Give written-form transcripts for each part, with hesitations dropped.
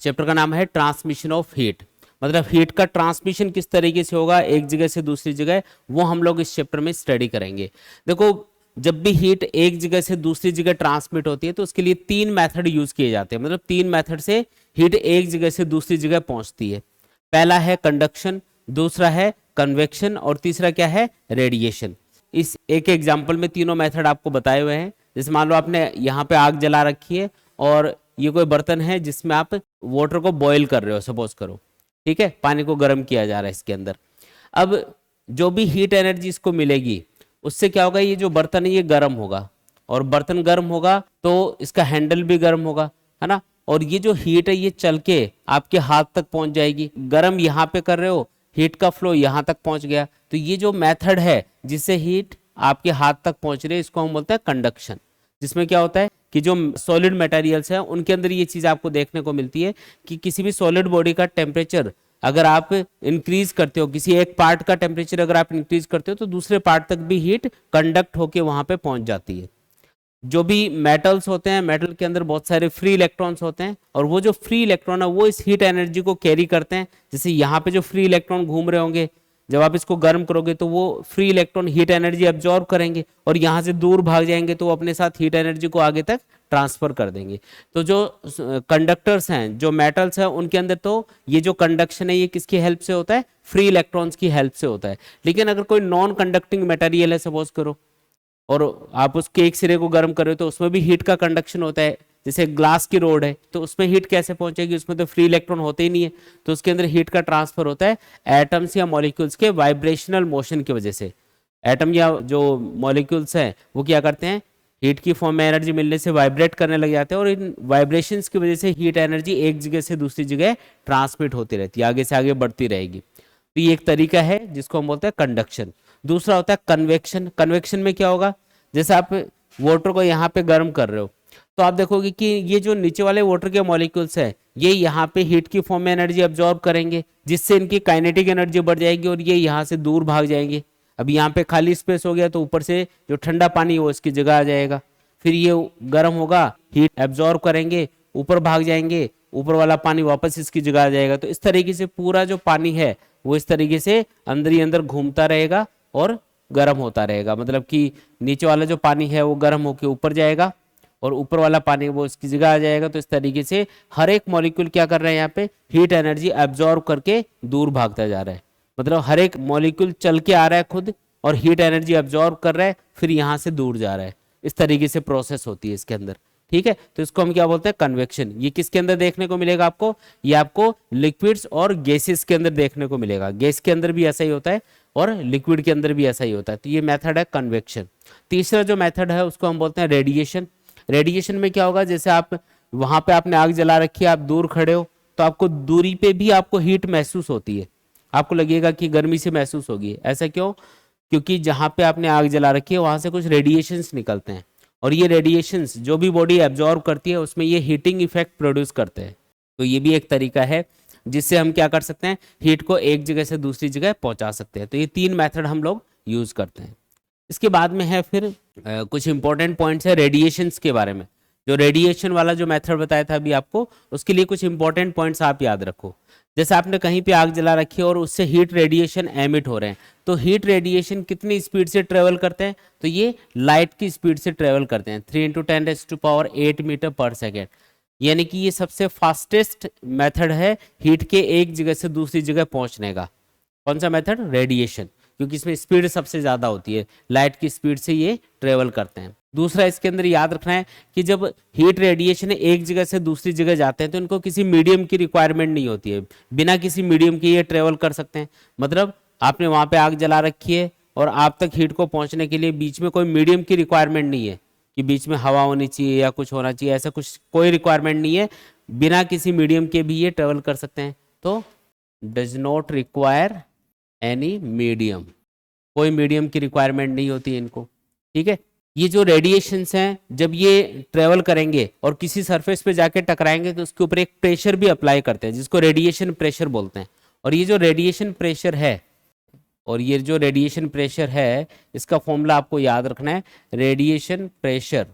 Chapter का नाम है ट्रांसमिशन ऑफ हीट, मतलब हीट का ट्रांसमिशन किस तरीके से होगा एक जगह से दूसरी जगह, वो हम लोग इस चैप्टर में स्टडी करेंगे। देखो, जब भी हीट एक जगह से दूसरी जगह ट्रांसमिट होती है तो उसके लिए तीन मेथड यूज किए जाते हैं, मतलब तीन मेथड से हीट एक जगह से दूसरी जगह पहुंचती है। पहला है कंडक्शन, दूसरा है कन्वेक्शन और तीसरा क्या है, रेडिएशन। इस एक एग्जाम्पल में तीनों मेथड आपको बताए हुए हैं। जैसे मान लो आपने यहाँ पे आग जला रखी है और ये कोई बर्तन है जिसमें आप वाटर को बॉईल कर रहे हो, सपोज करो, ठीक है, पानी को गर्म किया जा रहा है इसके अंदर। अब जो भी हीट एनर्जी इसको मिलेगी उससे क्या होगा, ये जो बर्तन है ये गर्म होगा, और बर्तन गर्म होगा तो इसका हैंडल भी गर्म होगा, है ना। और ये जो हीट है ये चल के आपके हाथ तक पहुंच जाएगी, गर्म यहाँ पे कर रहे हो, हीट का फ्लो यहाँ तक पहुंच गया। तो ये जो मेथड है जिससे हीट आपके हाथ तक पहुंच रही है इसको हम बोलते हैं कंडक्शन। जिसमें क्या होता है कि जो सॉलिड मटेरियल्स हैं उनके अंदर ये चीज़ आपको देखने को मिलती है कि किसी भी सॉलिड बॉडी का टेम्परेचर अगर आप इंक्रीज करते हो, किसी एक पार्ट का टेम्परेचर अगर आप इंक्रीज करते हो तो दूसरे पार्ट तक भी हीट कंडक्ट होके वहां पे पहुंच जाती है। जो भी मेटल्स होते हैं, मेटल के अंदर बहुत सारे फ्री इलेक्ट्रॉन्स होते हैं, और वो जो फ्री इलेक्ट्रॉन है वो इस हीट एनर्जी को कैरी करते हैं। जैसे यहाँ पे जो फ्री इलेक्ट्रॉन घूम रहे होंगे, जब आप इसको गर्म करोगे तो वो free electron heat energy absorb करेंगे और यहाँ से दूर भाग जाएंगे, तो वो अपने साथ हीट एनर्जी को आगे तक ट्रांसफर कर देंगे। तो जो कंडक्टर्स हैं, जो मेटल्स हैं, उनके अंदर तो ये जो कंडक्शन है ये किसकी हेल्प से होता है, फ्री इलेक्ट्रॉन्स की हेल्प से होता है। लेकिन अगर कोई नॉन कंडक्टिंग मटेरियल है सपोज करो, और आप उसके एक सिरे को गर्म कर रहे हो तो उसमें भी हीट का कंडक्शन होता है। जैसे ग्लास की रोड है तो उसमें हीट कैसे पहुंचेगी, उसमें तो फ्री इलेक्ट्रॉन होते ही नहीं है, तो उसके अंदर हीट का ट्रांसफर होता है एटम्स या मॉलिक्यूल्स के वाइब्रेशनल मोशन की वजह से। एटम या जो मॉलिक्यूल्स हैं वो क्या करते हैं, हीट की फॉर्म में एनर्जी मिलने से वाइब्रेट करने लग जाते हैं, और इन वाइब्रेशंस की वजह से हीट एनर्जी एक जगह से दूसरी जगह ट्रांसमिट होती रहती है, आगे से आगे बढ़ती रहेगी। तो ये एक तरीका है जिसको हम बोलते हैं कंडक्शन। दूसरा होता है कन्वेक्शन। कन्वेक्शन में क्या होगा, जैसे आप वाटर को यहाँ पे गर्म कर रहे हो तो आप देखोगे कि ये जो नीचे वाले वाटर के मॉलिक्यूल्स है ये यहाँ पे हीट की फॉर्म में एनर्जी अब्जॉर्ब करेंगे, जिससे इनकी काइनेटिक एनर्जी बढ़ जाएगी और ये यहाँ से दूर भाग जाएंगे। अब यहाँ पे खाली स्पेस हो गया तो ऊपर से जो ठंडा पानी है वो इसकी जगह आ जाएगा, फिर ये गर्म होगा, हीट एब्जॉर्ब करेंगे, ऊपर भाग जाएंगे, ऊपर वाला पानी वापस इसकी जगह आ जाएगा। तो इस तरीके से पूरा जो पानी है वो इस तरीके से अंदर ही अंदर घूमता रहेगा और गर्म होता रहेगा। मतलब कि नीचे वाला जो पानी है वो गर्म होकर ऊपर जाएगा और ऊपर वाला पानी वो इसकी जगह आ जाएगा। तो इस तरीके से हर एक मॉलिक्यूल क्या कर रहे हैं, यहाँ पे हीट एनर्जी एब्जॉर्ब करके दूर भागता जा रहा है। मतलब हर एक मॉलिक्यूल चल के आ रहा है खुद और हीट एनर्जी एब्जॉर्ब कर रहा है, फिर यहाँ से दूर जा रहा है। इस तरीके से प्रोसेस होती है इसके अंदर, ठीक है। तो इसको हम क्या बोलते हैं, कन्वेक्शन। ये किसके अंदर देखने को मिलेगा आपको, ये आपको लिक्विड्स और गैसेस के अंदर देखने को मिलेगा। गैस के अंदर भी ऐसा ही होता है और लिक्विड के अंदर भी ऐसा ही होता है। तो ये मेथड है कन्वेक्शन। तीसरा जो मेथड है उसको हम बोलते हैं रेडिएशन। रेडिएशन में क्या होगा, जैसे आप वहां पे आपने आग जला रखी है, आप दूर खड़े हो तो आपको दूरी पे भी आपको हीट महसूस होती है, आपको लगेगा कि गर्मी से महसूस होगी। ऐसा क्यों, क्योंकि जहां पे आपने आग जला रखी है वहां से कुछ रेडिएशंस निकलते हैं, और ये रेडिएशंस जो भी बॉडी एब्जॉर्ब करती है उसमें ये हीटिंग इफेक्ट प्रोड्यूस करते हैं। तो ये भी एक तरीका है जिससे हम क्या कर सकते हैं, हीट को एक जगह से दूसरी जगह पहुंचा सकते हैं। तो ये तीन मेथड हम लोग यूज करते हैं। इसके बाद में है फिर कुछ इंपॉर्टेंट पॉइंट्स है रेडिएशंस के बारे में। जो रेडिएशन वाला जो मेथड बताया था अभी आपको, उसके लिए कुछ इंपॉर्टेंट पॉइंट्स आप याद रखो। जैसे आपने कहीं पे आग जला रखी है और उससे हीट रेडिएशन एमिट हो रहे हैं, तो हीट रेडिएशन कितनी स्पीड से ट्रेवल करते हैं, तो ये लाइट की स्पीड से ट्रेवल करते हैं, 3 × 10⁸ मीटर पर सेकेंड। यानी कि ये सबसे फास्टेस्ट मेथड है हीट के एक जगह से दूसरी जगह पहुंचने का। कौन सा मेथड, रेडिएशन, क्योंकि इसमें स्पीड सबसे ज्यादा होती है, लाइट की स्पीड से ये ट्रेवल करते हैं। दूसरा इसके अंदर याद रखना है कि जब हीट रेडिएशन एक जगह से दूसरी जगह जाते हैं तो इनको किसी मीडियम की रिक्वायरमेंट नहीं होती है, बिना किसी मीडियम के ये ट्रेवल कर सकते हैं। मतलब आपने वहां पे आग जला रखी है और आप तक हीट को पहुंचने के लिए बीच में कोई मीडियम की रिक्वायरमेंट नहीं है कि बीच में हवा होनी चाहिए या कुछ होना चाहिए, ऐसा कुछ कोई रिक्वायरमेंट नहीं है, बिना किसी मीडियम के भी ये ट्रेवल कर सकते हैं। तो does not require any medium, कोई मीडियम की रिक्वायरमेंट नहीं होती है इनको, ठीक है। ये जो रेडिएशंस हैं जब ये ट्रेवल करेंगे और किसी सरफेस पे जाके टकराएंगे तो उसके ऊपर एक प्रेशर भी अप्लाई करते हैं जिसको रेडिएशन प्रेशर बोलते हैं। और ये जो रेडिएशन प्रेशर है, और ये जो रेडिएशन प्रेशर है इसका फॉर्मूला आपको याद रखना है, रेडिएशन प्रेशर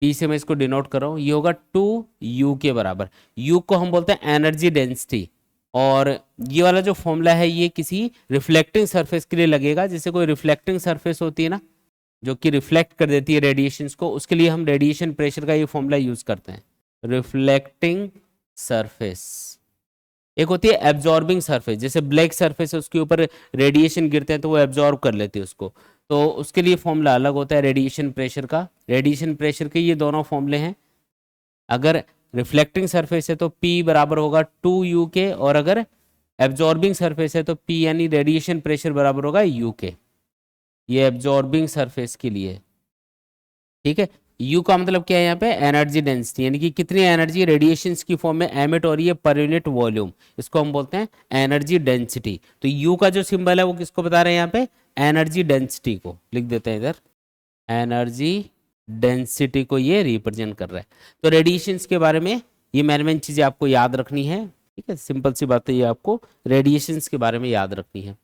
P से मैं इसको डिनोट कर रहा हूँ, ये होगा 2U के बराबर। U को हम बोलते हैं एनर्जी डेंसिटी, और ये वाला जो फॉर्मूला है ये किसी रिफ्लेक्टिंग सरफेस के लिए लगेगा। जैसे कोई रिफ्लेक्टिंग सरफेस होती है ना, जो कि रिफ्लेक्ट कर देती है रेडिएशंस को, उसके लिए हम रेडिएशन प्रेशर का ये फॉर्मूला यूज करते हैं। रिफ्लेक्टिंग सरफेस, एक होती है एब्जॉर्बिंग सरफेस, जैसे ब्लैक सरफेस है उसके ऊपर रेडिएशन गिरते हैं तो वो एब्जॉर्ब कर लेती है उसको, तो उसके लिए फॉर्मूला अलग होता है रेडिएशन प्रेशर का। रेडिएशन प्रेशर के ये दोनों फॉर्मूले हैं। अगर रिफ्लेक्टिंग सरफेस है तो P बराबर होगा 2U के, और अगर एब्जॉर्बिंग सरफेस है तो P यानी रेडिएशन प्रेशर बराबर होगा U के। ये एब्जॉर्बिंग सरफेस के लिए, ठीक है। यू का मतलब क्या है यहाँ पे, एनर्जी डेंसिटी, यानी कि कितनी एनर्जी रेडिएशंस की फॉर्म में एमिट हो रही है पर यूनिट वॉल्यूम, इसको हम बोलते हैं एनर्जी डेंसिटी। तो यू का जो सिंबल है वो किसको बता रहे हैं यहाँ पे, एनर्जी डेंसिटी को लिख देते हैं इधर, एनर्जी डेंसिटी को ये रिप्रेजेंट कर रहा है। तो रेडिएशंस के बारे में ये मेन चीजें आपको याद रखनी है, ठीक है। सिंपल सी बात है, ये आपको रेडिएशंस के बारे में याद रखनी है।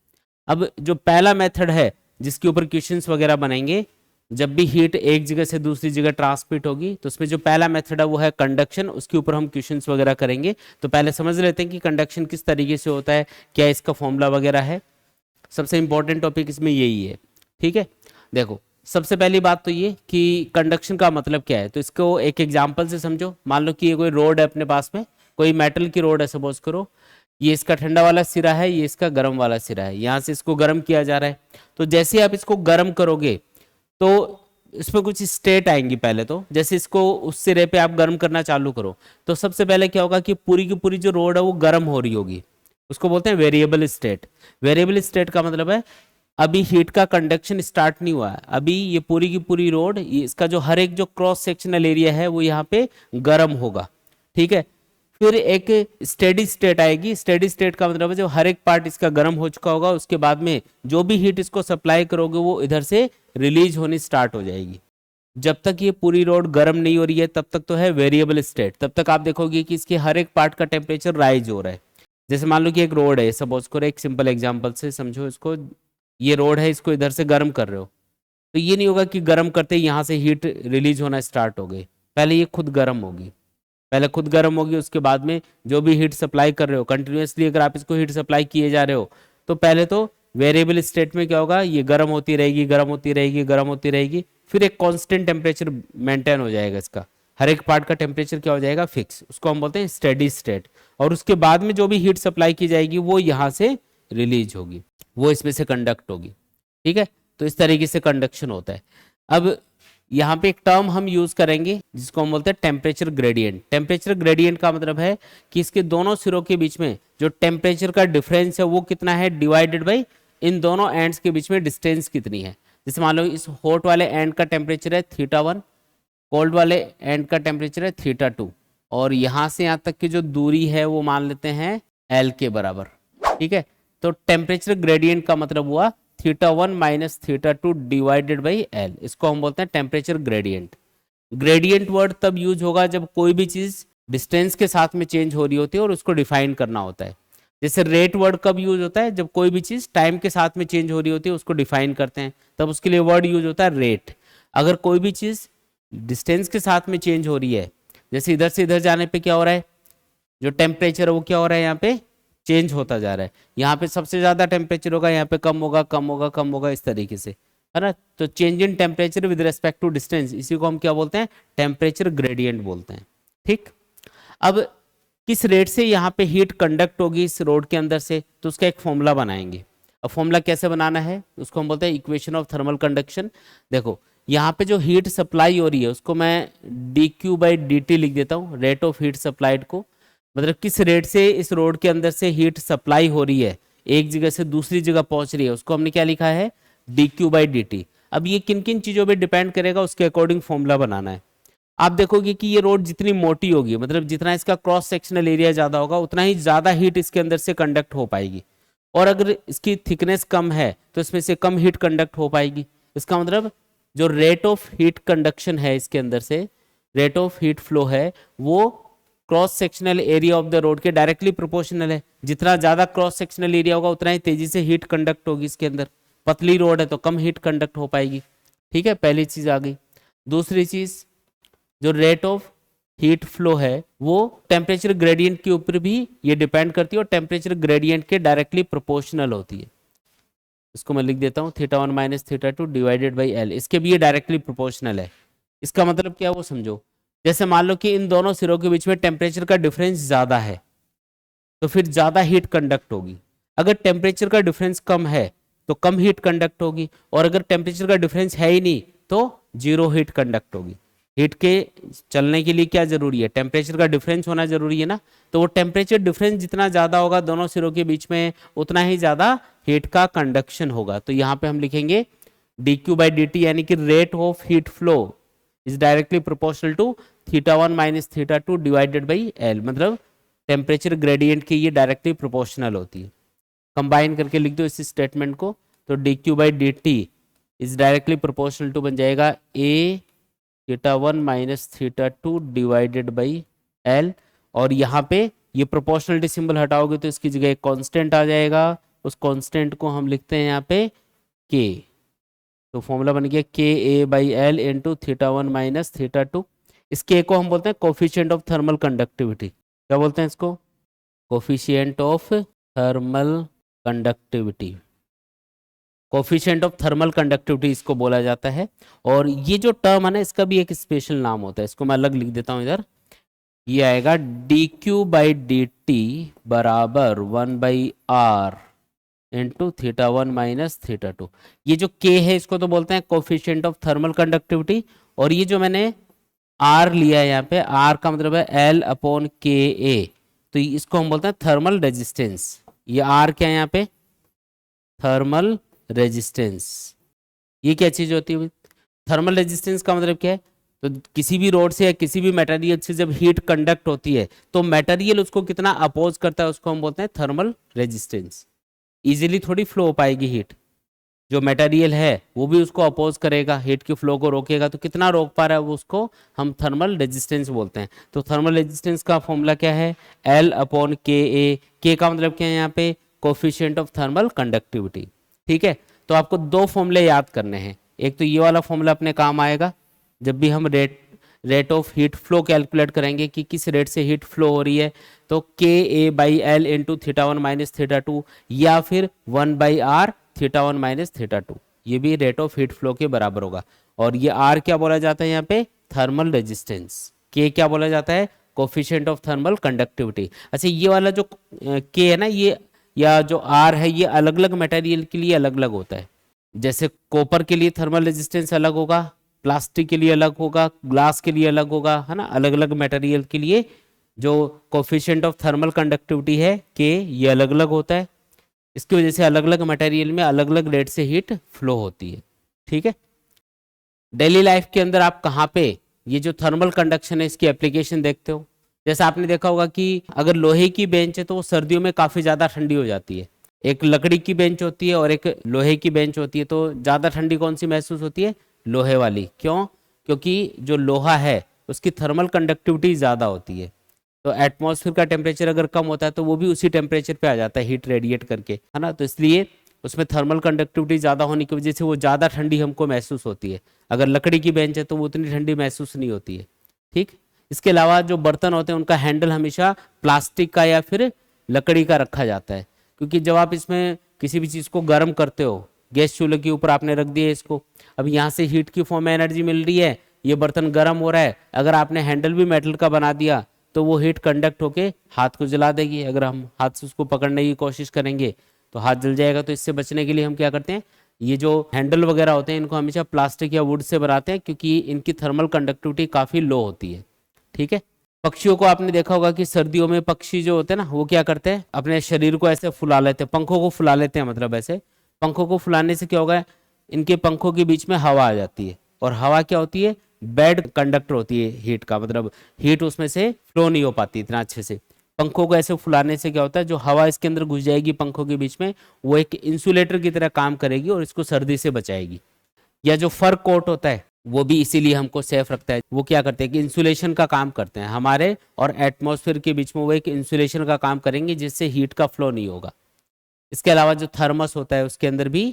अब जो पहला मेथड है जिसके ऊपर क्वेश्चंस वगैरह बनेंगे, जब भी हीट एक जगह से दूसरी जगह ट्रांसमिट होगी, तो उसमें जो पहला मेथड है वो है कंडक्शन, उसके ऊपर हम क्वेश्चंस वगैरह करेंगे। तो पहले समझ लेते हैं कि कंडक्शन किस तरीके से होता है, क्या इसका फॉर्मूला वगैरह है। सबसे इंपॉर्टेंट टॉपिक इसमें यही है, ठीक है। देखो सबसे पहली बात तो ये कि कंडक्शन का मतलब क्या है, तो इसको एक एग्जाम्पल से समझो। मान लो कि ये कोई रोड है अपने पास में, कोई मेटल की रोड है सपोज करो, ये इसका ठंडा वाला सिरा है, ये इसका गर्म वाला सिरा है, यहाँ से इसको गर्म किया जा रहा है। तो जैसे आप इसको गर्म करोगे तो इसमें कुछ स्टेट आएंगी। पहले तो जैसे इसको उस सिरे पे आप गर्म करना चालू करो तो सबसे पहले क्या होगा कि पूरी की पूरी जो रोड है वो गर्म हो रही होगी, उसको बोलते हैं वेरिएबल स्टेट। वेरिएबल स्टेट का मतलब है अभी हीट का कंडक्शन स्टार्ट नहीं हुआ है, अभी ये पूरी की पूरी रोड, इसका जो हर एक जो क्रॉस सेक्शनल एरिया है वो यहाँ पे गर्म होगा, ठीक है। फिर एक स्टेडी स्टेट आएगी। स्टेडी स्टेट का मतलब है जब हर एक पार्ट इसका गर्म हो चुका होगा, उसके बाद में जो भी हीट इसको सप्लाई करोगे वो इधर से रिलीज होनी स्टार्ट हो जाएगी। जब तक ये पूरी रोड गर्म नहीं हो रही है तब तक तो है वेरिएबल स्टेट, तब तक आप देखोगे कि इसके हर एक पार्ट का टेम्परेचर राइज हो रहा है। जैसे मान लो कि एक रोड है, सपोज करो, एक सिंपल एग्जांपल से समझो इसको, ये रोड है, इसको इधर से गर्म कर रहे हो, तो ये नहीं होगा कि गर्म करते ही यहाँ से हीट रिलीज होना स्टार्ट हो गई। पहले ये खुद गर्म होगी, पहले खुद गर्म होगी, उसके बाद में जो भी हीट सप्लाई कर रहे हो कंटिन्यूसली, अगर आप इसको हीट सप्लाई किए जा रहे हो तो पहले तो वेरिएबल स्टेट में क्या होगा, ये गर्म होती रहेगी, गर्म होती रहेगी, गर्म होती रहेगी, फिर एक कांस्टेंट टेम्परेचर मेंटेन हो जाएगा इसका, हर एक पार्ट का टेम्परेचर क्या हो जाएगा, फिक्स, उसको हम बोलते हैं स्टेडी स्टेट। और उसके बाद में जो भी हीट सप्लाई की जाएगी वो यहाँ से रिलीज होगी, वो इसमें से कंडक्ट होगी, ठीक है। तो इस तरीके से कंडक्शन होता है। अब यहाँ पे एक टर्म हम यूज करेंगे जिसको हम बोलते हैं टेम्परेचर ग्रेडियंट। टेम्परेचर ग्रेडियंट का मतलब है कि इसके दोनों सिरों के बीच में जो टेम्परेचर का डिफरेंस है वो कितना है, डिवाइडेड बाई इन दोनों एंड्स के बीच में डिस्टेंस कितनी है। जैसे मान लो इस हॉट वाले एंड का टेम्परेचर है θ1, कोल्ड वाले एंड का टेम्परेचर है θ2, और यहाँ से यहाँ तक की जो दूरी है वो मान लेते हैं L के बराबर, ठीक है। तो टेम्परेचर ग्रेडियंट का मतलब हुआ θ1 माइनस θ2 डिवाइडेड बाई L, इसको हम बोलते हैं टेम्परेचर ग्रेडियंट। ग्रेडियंट वर्ड तब यूज होगा जब कोई भी चीज डिस्टेंस के साथ में चेंज हो रही होती है और उसको डिफाइन करना होता है। जैसे रेट वर्ड कब यूज होता है, जब कोई भी चीज टाइम के साथ में चेंज हो रही होती है, उसको डिफाइन करते हैं, तब उसके लिए वर्ड यूज होता है रेट। अगर कोई भी चीज डिस्टेंस के साथ में चेंज हो रही है, जैसे इधर से इधर जाने पे क्या हो रहा है, जो टेम्परेचर है वो क्या हो रहा है, यहाँ पे चेंज होता जा रहा है। यहाँ पे सबसे ज्यादा टेम्परेचर होगा, यहाँ पे कम होगा, कम होगा, कम होगा, इस तरीके से, है ना। तो change in temperature with respect to distance, इसी को हम क्या बोलते हैं, टेम्परेचर ग्रेडियंट बोलते हैं, ठीक। अब किस रेट से यहाँ पे हीट कंडक्ट होगी इस रोड के अंदर से, तो उसका एक फॉर्मूला बनाएंगे। अब फॉर्मूला कैसे बनाना है, उसको हम बोलते हैं इक्वेशन ऑफ थर्मल कंडक्शन। देखो यहाँ पे जो हीट सप्लाई हो रही है उसको मैं dQ/dt लिख देता हूँ, रेट ऑफ हीट सप्लाइड को, मतलब किस रेट से इस रोड के अंदर से हीट सप्लाई हो रही है, एक जगह से दूसरी जगह पहुंच रही है, उसको हमने क्या लिखा है, dQ/dt। अब ये किन किन चीजों पे डिपेंड करेगा उसके अकॉर्डिंग फॉर्मूला बनाना है। आप देखोगे कि ये रोड जितनी मोटी होगी, मतलब जितना इसका क्रॉस सेक्शनल एरिया ज्यादा होगा, उतना ही ज्यादा हीट इसके अंदर से कंडक्ट हो पाएगी, और अगर इसकी थिकनेस कम है तो इसमें से कम हीट कंडक्ट हो पाएगी। इसका मतलब जो रेट ऑफ हीट कंडक्शन है इसके अंदर से, रेट ऑफ हीट फ्लो है, वो cross sectional area of the road के डायरेक्टली प्रोपोर्शनल है। जितना ज्यादा क्रॉस सेक्शनल एरिया होगा उतना ही तेजी से हीट कंडक्ट होगी इसके अंदर। पतली रोड है तो कम हीट कंडक्ट हो पाएगी, ठीक है, पहली चीज आ गई। दूसरी चीज, जो रेट ऑफ हीट फ्लो है वो टेम्परेचर ग्रेडियंट के ऊपर भी ये डिपेंड करती है और टेम्परेचर ग्रेडियंट के डायरेक्टली प्रोपोर्शनल होती है। इसको मैं लिख देता हूँ θ1 माइनस θ2 डिवाइडेड बाई एल, इसके भी ये डायरेक्टली प्रोपोर्शनल है। इसका मतलब क्या है वो समझो। जैसे मान लो कि इन दोनों सिरों के बीच में टेम्परेचर का डिफरेंस ज़्यादा है तो फिर ज़्यादा हीट कंडक्ट होगी। अगर टेम्परेचर का डिफरेंस कम है तो कम हीट कंडक्ट होगी, और अगर टेम्परेचर का डिफरेंस है ही नहीं तो जीरो हीट कंडक्ट होगी। हीट के चलने के लिए क्या जरूरी है, टेम्परेचर का डिफरेंस होना जरूरी है ना। तो वो टेम्परेचर डिफरेंस जितना ज़्यादा होगा दोनों सिरों के बीच में, उतना ही ज़्यादा हीट का कंडक्शन होगा। तो यहाँ पे हम लिखेंगे dq बाई dt, यानी कि rate of heat flow is directly proportional to θ1 minus θ2 divided by L, मतलब टेम्परेचर ग्रेडियंट की ये डायरेक्टली प्रोपोर्शनल होती है। कंबाइन करके लिख दो इस स्टेटमेंट को, तो dq by dt is directly proportional to बन जाएगा a θ1 minus θ2 divided by L, और यहाँ पे ये प्रोपोर्शनलिटी सिंबल हटाओगे तो इसकी जगह एक कांस्टेंट आ जाएगा। उस कांस्टेंट को हम लिखते हैं यहाँ पे k, तो फॉर्मूला बन गया के A by L into θ1 minus θ2। इस k को हम बोलते हैं कोफिशिएंट ऑफ थर्मल कंडक्टिविटी। क्या बोलते हैं इसको, coefficient of thermal conductivity, coefficient of thermal conductivity इसको बोला जाता है। और ये जो टर्म है ना इसका भी एक स्पेशल नाम होता है, इसको मैं अलग लिख देता हूँ इधर। ये आएगा dq बाई dt बराबर 1/r इंटू θ1 माइनस θ2। ये जो k है इसको तो बोलते हैं कोफिशिएंट ऑफ थर्मल कंडक्टिविटी, और ये जो मैंने r लिया है यहाँ पे, r का मतलब है l अपॉन के ए, तो इसको हम बोलते हैं थर्मल रेजिस्टेंस। ये r क्या है यहाँ पे, थर्मल रेजिस्टेंस। ये क्या चीज होती है, थर्मल रेजिस्टेंस का मतलब क्या है, तो किसी भी रोड से या किसी भी मटेरियल से जब हीट कंडक्ट होती है तो मटेरियल उसको कितना अपोज करता है उसको हम बोलते हैं थर्मल रेजिस्टेंस। इजीली थोड़ी फ्लो हो पाएगी हीट, जो मटेरियल है वो भी उसको अपोज करेगा, हीट की फ्लो को रोकेगा, तो कितना रोक पा रहा है वो उसको हम थर्मल रेजिस्टेंस बोलते हैं। तो थर्मल रेजिस्टेंस का फॉर्मूला क्या है, एल अपॉन के ए, के का मतलब क्या है यहाँ पे, कोफिशिएंट ऑफ थर्मल कंडक्टिविटी। ठीक है, तो आपको दो फॉर्मूले याद करने हैं। एक तो ये वाला फॉर्मूला अपने काम आएगा जब भी हम rate of heat flow calculate करेंगे कि किस रेट से हीट फ्लो हो रही है, तो के A by L into θ1 minus θ2, या फिर 1/r θ1 माइनस θ2, ये भी रेट ऑफ हीट फ्लो के बराबर होगा। और ये r क्या बोला जाता है यहाँ पे, थर्मल रेजिस्टेंस। k क्या बोला जाता है, कोफिशिएंट ऑफ थर्मल कंडक्टिविटी। अच्छा, ये वाला जो k है ना, ये या जो r है, ये अलग अलग मटेरियल के लिए अलग अलग होता है। जैसे कॉपर के लिए थर्मल रेजिस्टेंस अलग होगा, प्लास्टिक के लिए अलग होगा, ग्लास के लिए अलग होगा, है ना। अलग अलग मटेरियल के लिए जो कोफिशिएंट ऑफ थर्मल कंडक्टिविटी है के, ये अलग अलग होता है। इसकी वजह से अलग अलग मटेरियल में अलग अलग रेट से हीट फ्लो होती है। ठीक है, डेली लाइफ के अंदर आप कहाँ पे ये जो थर्मल कंडक्शन है इसकी एप्लीकेशन देखते हो। जैसा आपने देखा होगा कि अगर लोहे की बेंच है तो वो सर्दियों में काफ़ी ज़्यादा ठंडी हो जाती है। एक लकड़ी की बेंच होती है और एक लोहे की बेंच होती है, तो ज़्यादा ठंडी कौन सी महसूस होती है, लोहे वाली। क्यों, क्योंकि जो लोहा है उसकी थर्मल कंडक्टिविटी ज़्यादा होती है। तो एटमॉस्फेयर का टेम्परेचर अगर कम होता है तो वो भी उसी टेम्परेचर पे आ जाता है हीट रेडिएट करके, है ना। तो इसलिए उसमें थर्मल कंडक्टिविटी ज़्यादा होने की वजह से वो ज़्यादा ठंडी हमको महसूस होती है। अगर लकड़ी की बेंच है तो वो उतनी ठंडी महसूस नहीं होती है। ठीक, इसके अलावा जो बर्तन होते हैं उनका हैंडल हमेशा प्लास्टिक का या फिर लकड़ी का रखा जाता है, क्योंकि जब आप इसमें किसी भी चीज़ को गर्म करते हो, गैस चूल्हे के ऊपर आपने रख दिया इसको, अब यहाँ से हीट की फॉर्म में एनर्जी मिल रही है, ये बर्तन गर्म हो रहा है, अगर आपने हैंडल भी मेटल का बना दिया तो वो हीट कंडक्ट होके हाथ को जला देगी। अगर हम हाथ से उसको पकड़ने की कोशिश करेंगे तो हाथ जल जाएगा। तो इससे बचने के लिए हम क्या करते हैं, ये जो हैंडल वगैरह होते हैं इनको हमेशा प्लास्टिक या वुड से बनाते हैं, क्योंकि इनकी थर्मल कंडक्टिविटी काफ़ी लो होती है। ठीक है, पक्षियों को आपने देखा होगा कि सर्दियों में पक्षी जो होते हैं ना, वो क्या करते हैं, अपने शरीर को ऐसे फुला लेते हैं, पंखों को फुला लेते हैं। मतलब ऐसे पंखों को फुलाने से क्या होगा, इनके पंखों के बीच में हवा आ जाती है, और हवा क्या होती है, बैड कंडक्टर होती है हीट का, मतलब हीट उसमें से फ्लो नहीं हो पाती इतना अच्छे से। पंखों को ऐसे फुलाने से क्या होता है, जो हवा इसके अंदर घुस जाएगी पंखों के बीच में, वो एक इंसुलेटर की तरह काम करेगी और इसको सर्दी से बचाएगी। या जो फर कोट होता है वो भी इसीलिए हमको सेफ रखता है। वो क्या करते हैं कि इंसुलेशन का काम करते हैं, हमारे और एटमॉस्फेयर के बीच में वो एक इंसुलेशन का काम करेंगे, जिससे हीट का फ्लो नहीं होगा। इसके अलावा जो थर्मस होता है उसके अंदर भी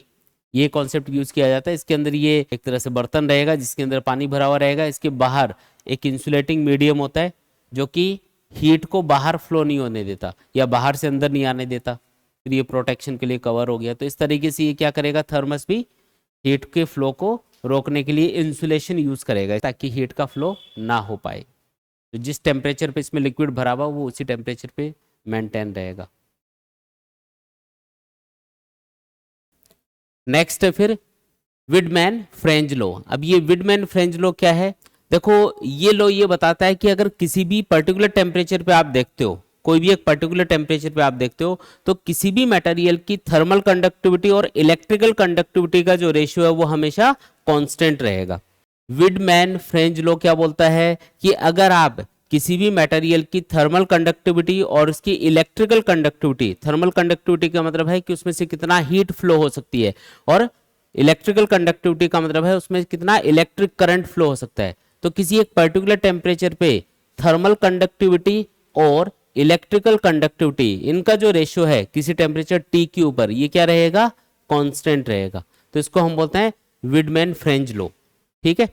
ये कॉन्सेप्ट यूज किया जाता है। इसके अंदर ये एक तरह से बर्तन रहेगा जिसके अंदर पानी भरा हुआ रहेगा, इसके बाहर एक इंसुलेटिंग मीडियम होता है जो कि हीट को बाहर फ्लो नहीं होने देता या बाहर से अंदर नहीं आने देता, फिर ये प्रोटेक्शन के लिए कवर हो गया। तो इस तरीके से ये क्या करेगा, थर्मस भी हीट के फ्लो को रोकने के लिए इंसुलेशन यूज करेगा ताकि हीट का फ्लो ना हो पाए। तो जिस टेम्परेचर पे इसमें लिक्विड भरा हुआ वो उसी टेम्परेचर पे मेंटेन रहेगा। नेक्स्ट है फिर विडमैन फ्रेंच लॉ। अब ये विडमैन फ्रेंच लॉ क्या है, देखो ये लॉ ये बताता है कि अगर किसी भी पर्टिकुलर टेम्परेचर पे आप देखते हो, कोई भी एक पर्टिकुलर टेम्परेचर पे आप देखते हो, तो किसी भी मटेरियल की थर्मल कंडक्टिविटी और इलेक्ट्रिकल कंडक्टिविटी का जो रेशियो है वो हमेशा कांस्टेंट रहेगा। विडमैन फ्रेंच लॉ क्या बोलता है कि अगर आप किसी भी मटेरियल की थर्मल कंडक्टिविटी और उसकी इलेक्ट्रिकल कंडक्टिविटी, थर्मल कंडक्टिविटी का मतलब है कि उसमें से कितना हीट फ्लो हो सकती है, और इलेक्ट्रिकल कंडक्टिविटी का मतलब है उसमें कितना इलेक्ट्रिक करंट फ्लो हो सकता है। तो किसी एक पर्टिकुलर टेम्परेचर पे थर्मल कंडक्टिविटी और इलेक्ट्रिकल कंडक्टिविटी इनका जो रेशियो है किसी टेम्परेचर टी के ऊपर, ये क्या रहेगा, कांस्टेंट रहेगा। तो इसको हम बोलते हैं विडमैन फ्रेंच लॉ। ठीक है,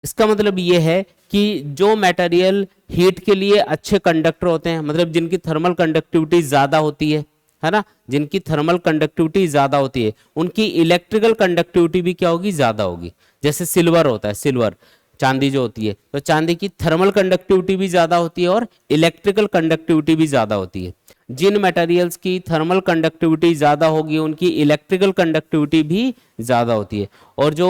इसका मतलब ये है कि जो मटेरियल हीट के लिए अच्छे कंडक्टर होते हैं, मतलब जिनकी थर्मल कंडक्टिविटी ज्यादा होती है ना, जिनकी थर्मल कंडक्टिविटी ज्यादा होती है, उनकी इलेक्ट्रिकल कंडक्टिविटी भी क्या होगी, ज्यादा होगी। जैसे सिल्वर होता है, सिल्वर चांदी जो होती है, तो चांदी की थर्मल कंडक्टिविटी भी ज्यादा होती है और इलेक्ट्रिकल कंडक्टिविटी भी ज्यादा होती है। जिन मटेरियल्स की थर्मल कंडक्टिविटी ज्यादा होगी उनकी इलेक्ट्रिकल कंडक्टिविटी भी ज्यादा होती है। और जो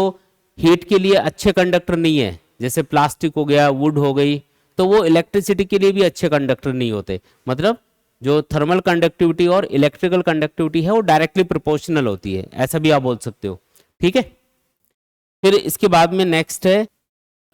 हीट के लिए अच्छे कंडक्टर नहीं है, जैसे प्लास्टिक हो गया, वुड हो गई, तो वो इलेक्ट्रिसिटी के लिए भी अच्छे कंडक्टर नहीं होते। मतलब जो थर्मल कंडक्टिविटी और इलेक्ट्रिकल कंडक्टिविटी है वो डायरेक्टली प्रोपोर्शनल होती है, ऐसा भी आप बोल सकते हो। ठीक है, फिर इसके बाद में नेक्स्ट है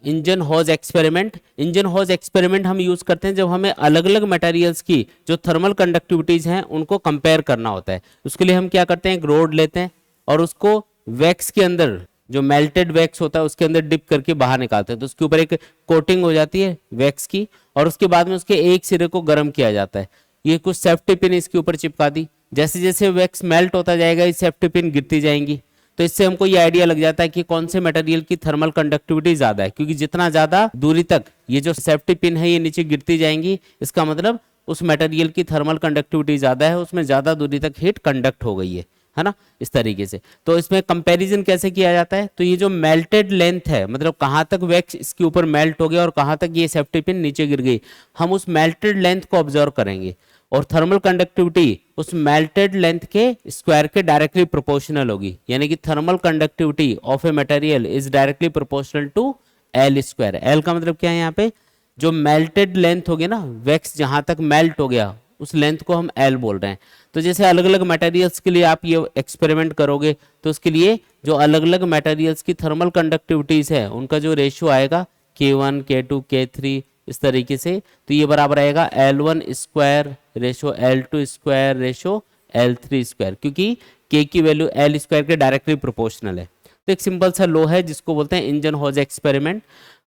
Ingenhousz experiment. Ingenhousz experiment हम यूज करते हैं जब हमें अलग अलग मटेरियल्स की जो थर्मल कंडक्टिविटीज हैं उनको कंपेयर करना होता है। उसके लिए हम क्या करते हैं, एक रोड लेते हैं और उसको वैक्स के अंदर, जो मेल्टेड वैक्स होता है उसके अंदर डिप करके बाहर निकालते हैं। तो उसके ऊपर एक कोटिंग हो जाती है वैक्स की, और उसके बाद में उसके एक सिरे को गर्म किया जाता है। ये कुछ सेफ्टी पिन इसके ऊपर चिपका दी, जैसे जैसे वैक्स मेल्ट होता जाएगा ये सेफ्टी पिन गिरती जाएंगी। तो इससे हमको ये आइडिया लग जाता है कि कौन से मटेरियल की थर्मल कंडक्टिविटी ज्यादा है, क्योंकि जितना ज्यादा दूरी तक ये जो सेफ्टी पिन है ये नीचे गिरती जाएंगी, इसका मतलब उस मटेरियल की थर्मल कंडक्टिविटी ज्यादा है, उसमें ज्यादा दूरी तक हीट कंडक्ट हो गई है ना, इस तरीके से। तो इसमें कंपैरिजन कैसे किया जाता है, तो ये जो मेल्टेड लेंथ है, मतलब कहाँ तक वैक्स इसके ऊपर मेल्ट हो गया और कहाँ तक ये सेफ्टी पिन नीचे गिर गई, हम उस मेल्टेड लेंथ को ऑब्जर्व करेंगे। और थर्मल कंडक्टिविटी उस मेल्टेड लेंथ के स्क्वायर के डायरेक्टली प्रोपोर्शनल होगी, यानी कि thermal conductivity of a material is directly proportional to L square. एल का मतलब क्या है, यहाँ पे जो मेल्टेड लेंथ होगी ना, वैक्स जहां तक मेल्ट हो गया उस लेंथ को हम एल बोल रहे हैं। तो जैसे अलग अलग मटेरियल्स के लिए आप ये एक्सपेरिमेंट करोगे तो उसके लिए जो अलग अलग मटेरियल्स की थर्मल कंडक्टिविटीज है उनका जो रेशियो आएगा K1 K2 K3 इस तरीके से, तो ये बराबर आएगा L1 square ratio L2 square ratio L3 square, क्योंकि K की वैल्यू L स्क्वायर के डायरेक्टली प्रोपोर्शनल है। तो एक सिंपल सा लॉ है जिसको बोलते हैं इंजन हॉज एक्सपेरिमेंट।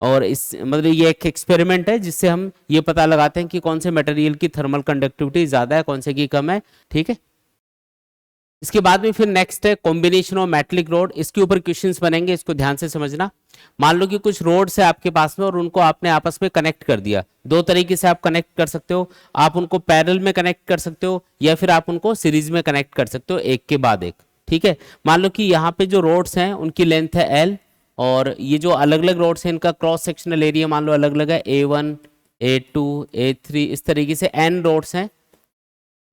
और इस मतलब ये एक एक्सपेरिमेंट है जिससे हम ये पता लगाते हैं कि कौन से मटेरियल की थर्मल कंडक्टिविटी ज्यादा है, कौन से की कम है। ठीक है, इसके बाद में फिर नेक्स्ट है कॉम्बिनेशन ऑफ मेटलिक रोड। इसके ऊपर क्वेश्चंस बनेंगे, इसको ध्यान से समझना। मान लो कि कुछ रोड्स है आपके पास में और उनको आपने आपस में कनेक्ट कर दिया। दो तरीके से आप कनेक्ट कर सकते हो, आप उनको पैरेलल में कनेक्ट कर सकते हो या फिर आप उनको सीरीज में कनेक्ट कर सकते हो, एक के बाद एक। ठीक है, मान लो कि यहाँ पे जो रोड्स हैं उनकी लेंथ है L, और ये जो अलग अलग रोड्स हैं इनका क्रॉस सेक्शनल एरिया मान लो अलग अलग है, A1 A2 A3 इस तरीके से N रोड्स हैं।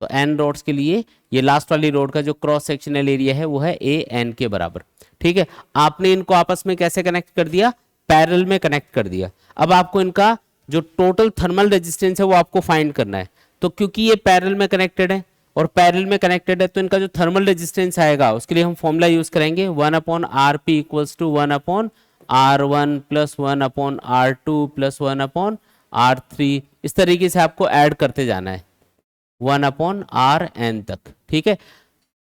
तो N रोड्स के लिए ये लास्ट वाली रोड का जो क्रॉस सेक्शनल एरिया है वो है AN के बराबर। ठीक है, आपने इनको आपस में कैसे कनेक्ट कर दिया, पैरेलल में कनेक्ट कर दिया। अब आपको इनका जो टोटल थर्मल रेजिस्टेंस है वो आपको फाइंड करना है। तो क्योंकि ये पैरेलल में कनेक्टेड है और पैरेलल में कनेक्टेड है तो इनका जो थर्मल रेजिस्टेंस आएगा उसके लिए हम फॉर्मूला यूज करेंगे 1/RP equals to 1/R1 plus 1/R2 plus 1/R3। इस तरीके से आपको ऐड करते जाना है 1/Rn तक। ठीक है,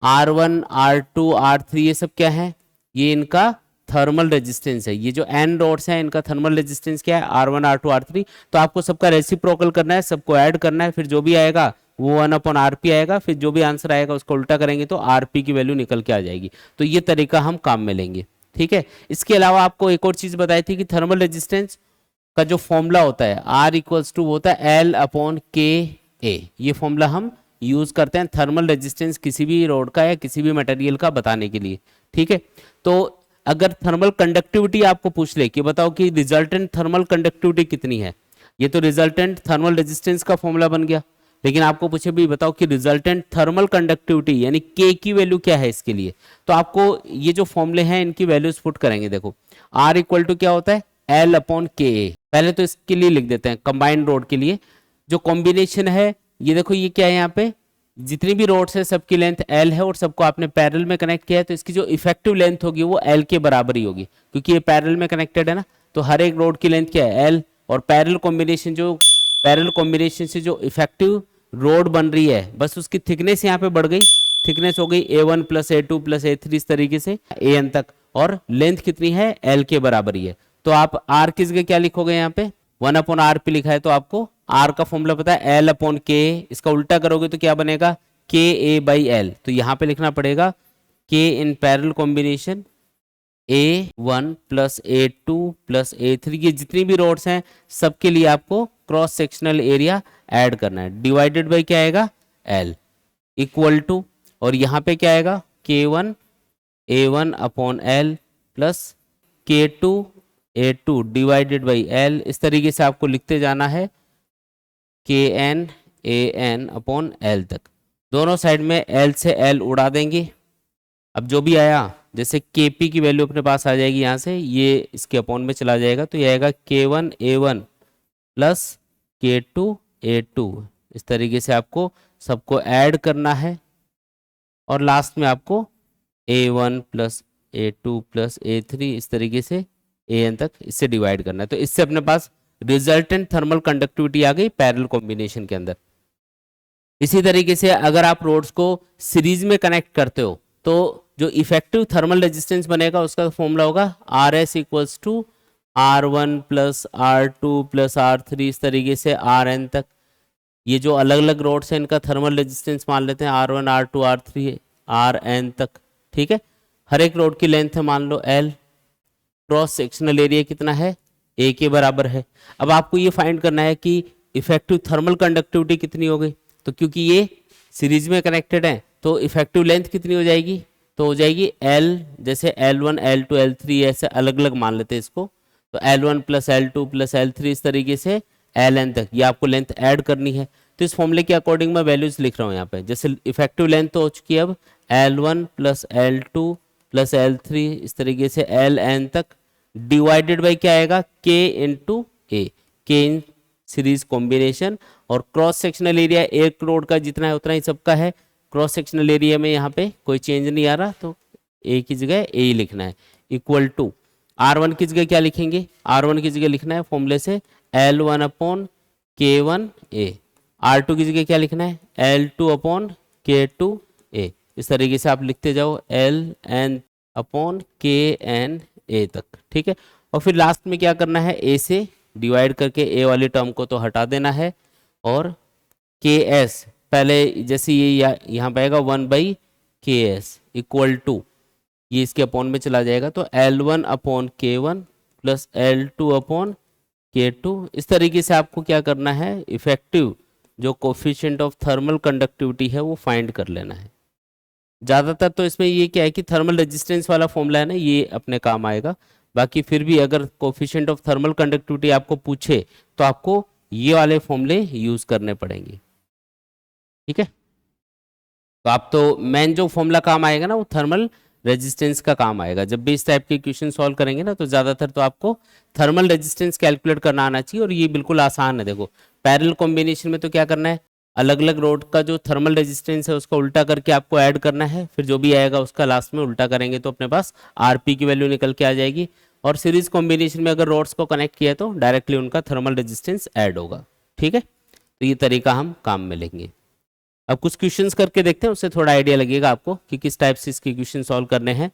R1 R2 R3 ये सब क्या है, ये इनका थर्मल रेजिस्टेंस है। ये जो N डॉट्स हैं इनका थर्मल रेजिस्टेंस क्या है, R1 R2 R3। तो आपको सबका रेसिप्रोकल करना है, सबको ऐड करना है, फिर जो भी आएगा वो 1/RP आएगा, फिर जो भी आंसर आएगा उसको उल्टा करेंगे तो RP की वैल्यू निकल के आ जाएगी। तो ये तरीका हम काम में लेंगे, ठीक है। इसके अलावा आपको एक और चीज बताई थी कि थर्मल रेजिस्टेंस का जो फॉर्मूला होता है R इक्वल्स टू होता है L/Ka। ये फॉर्मूला हम यूज करते हैं थर्मल रेजिस्टेंस किसी भी रोड का या किसी भी मटेरियल का बताने के लिए, ठीक है। तो अगर थर्मल कंडक्टिविटी आपको पूछ ले कि बताओ कि रिजल्टेंट थर्मल कंडक्टिविटी कितनी है, ये तो रिजल्टेंट थर्मल रेजिस्टेंस का फॉर्मूला बन गया, लेकिन आपको पूछे भी बताओ कि रिजल्टेंट थर्मल कंडक्टिविटी यानी के की वैल्यू क्या है इसके लिए, तो आपको ये जो फॉर्मूले हैं इनकी वैल्यूज पुट करेंगे। देखो R इक्वल टू क्या होता है L/Ka। पहले तो इसके लिए लिख देते हैं कंबाइंड रोड के लिए जो कॉम्बिनेशन है, ये देखो ये क्या है, यहाँ पे जितनी भी रोड्स है सबकी लेंथ L है और सबको आपने पैरेलल में कनेक्ट किया है, तो इसकी जो इफेक्टिव लेंथ होगी वो L के बराबर ही होगी, क्योंकि ये पैरेलल में कनेक्टेड है ना। तो हर एक रोड की लेंथ क्या है L, और पैरेलल कॉम्बिनेशन से जो इफेक्टिव रोड बन रही है बस उसकी थिकनेस यहाँ पे बढ़ गई, थिकनेस हो गई A1 + A2 + A3 इस तरीके से AN तक, और लेंथ कितनी है L के बराबर ही है। तो आप R किस जगह क्या लिखोगे, यहाँ पे 1/RP लिखा है तो आपको R का फॉर्मूला पता है L/Ka। इसका उल्टा करोगे तो क्या बनेगा Ka/L। तो यहाँ पे लिखना पड़ेगा K in parallel combination A1 + A2 + A3, ये जितनी भी रोड्स हैं सबके लिए आपको क्रॉस सेक्शनल एरिया ऐड करना है, डिवाइडेड बाई क्या आएगा L इक्वल टू, और यहाँ पे क्या आएगा K1 A1/L + K2 A2 divided by L। इस तरीके से आपको लिखते जाना है KN AN/L तक, दोनों साइड में L से L उड़ा देंगे। अब जो भी आया, जैसे Kp की वैल्यू अपने पास आ जाएगी यहाँ से, ये इसके अपॉन में चला जाएगा, तो ये आएगा K1 A1 + K2 A2। इस तरीके से आपको सबको ऐड करना है और लास्ट में आपको A1 + A2 + A3 इस तरीके से AN तक इससे डिवाइड करना है। तो इससे अपने पास रिजल्टेंट थर्मल कंडक्टिविटी आ गई पैरेलल कॉम्बिनेशन के अंदर। इसी तरीके से अगर आप रोड्स को सीरीज में कनेक्ट करते हो तो जो इफेक्टिव थर्मल रेजिस्टेंस बनेगा उसका फॉर्मूला होगा RS equals to R1 + R2 + R3 इस तरीके से RN तक। ये जो अलग अलग रोड्स हैं इनका थर्मल रेजिस्टेंस मान लेते हैं R1 R2 R3 RN तक, ठीक है। हर एक रोड की लेंथ है मान लो L, क्रॉस सेक्शनल एरिया कितना है A के बराबर है। अब आपको ये फाइंड करना है कि इफेक्टिव थर्मल कंडक्टिविटी कितनी हो गई, तो क्योंकि ये सीरीज में कनेक्टेड है तो इफेक्टिव लेंथ कितनी हो जाएगी, तो हो जाएगी L, जैसे L1 L2 L3 ऐसे अलग अलग मान लेते हैं इसको, तो L1 + L2 + L3 इस तरीके से Ln तक, ये आपको लेंथ ऐड करनी है। तो इस फॉर्मूले के अकॉर्डिंग मैं वैल्यूज लिख रहा हूँ यहाँ पे, जैसे इफेक्टिव लेंथ तो हो चुकी है, अब L1 + L2 + L3 इस तरीके से Ln तक डिवाइडेड बाई क्या आएगा K × A, K in series combination, और क्रॉस सेक्शनल एरिया एक रोड का जितना है उतना ही सबका है। क्रॉस सेक्शनल एरिया में यहाँ पे कोई चेंज नहीं आ रहा तो A की जगह A ही लिखना है, इक्वल टू R1 की जगह क्या लिखेंगे, R1 की जगह लिखना है फॉर्मूले से L1/K1A, R2 की जगह क्या लिखना है L2/K2A। इस तरीके से आप लिखते जाओ Ln/Kna तक, ठीक है। और फिर लास्ट में क्या करना है, A से डिवाइड करके A वाली टर्म को तो हटा देना है, और Ks पहले जैसे ये यहाँ पे आएगा 1/Ks इक्वल टू, ये इसके अपॉन में चला जाएगा, तो L1/K1 + L2/K2। इस तरीके से आपको क्या करना है, इफेक्टिव जो कोफिशिएंट ऑफ थर्मल कंडक्टिविटी है वो फाइंड कर लेना है। ज़्यादातर तो इसमें ये क्या है कि थर्मल रेजिस्टेंस वाला फॉर्मूला है ना, ये अपने काम आएगा। बाकी फिर भी अगर कोफिशिएंट ऑफ थर्मल कंडक्टिविटी आपको पूछे तो आपको ये वाले फॉर्मूले यूज करने पड़ेंगे, ठीक है। तो आप तो मेन जो फॉर्मूला काम आएगा ना वो थर्मल रेजिस्टेंस का काम आएगा। जब भी इस टाइप के क्वेश्चन सॉल्व करेंगे ना तो ज़्यादातर तो आपको थर्मल रेजिस्टेंस कैलकुलेट करना आना चाहिए, और ये बिल्कुल आसान है। देखो पैरेलल कॉम्बिनेशन में तो क्या करना है, अलग अलग रोड का जो थर्मल रेजिस्टेंस है उसका उल्टा करके आपको ऐड करना है, फिर जो भी आएगा उसका लास्ट में उल्टा करेंगे तो अपने पास RP की वैल्यू निकल के आ जाएगी। और सीरीज कॉम्बिनेशन में अगर रोड्स को कनेक्ट किया तो डायरेक्टली उनका थर्मल रेजिस्टेंस ऐड होगा, ठीक है। तो ये तरीका हम काम में लेंगे। अब कुछ क्वेश्चंस करके देखते हैं, उससे थोड़ा आइडिया लगेगा आपको कि किस टाइप से इसके क्वेश्चन सॉल्व करने हैं।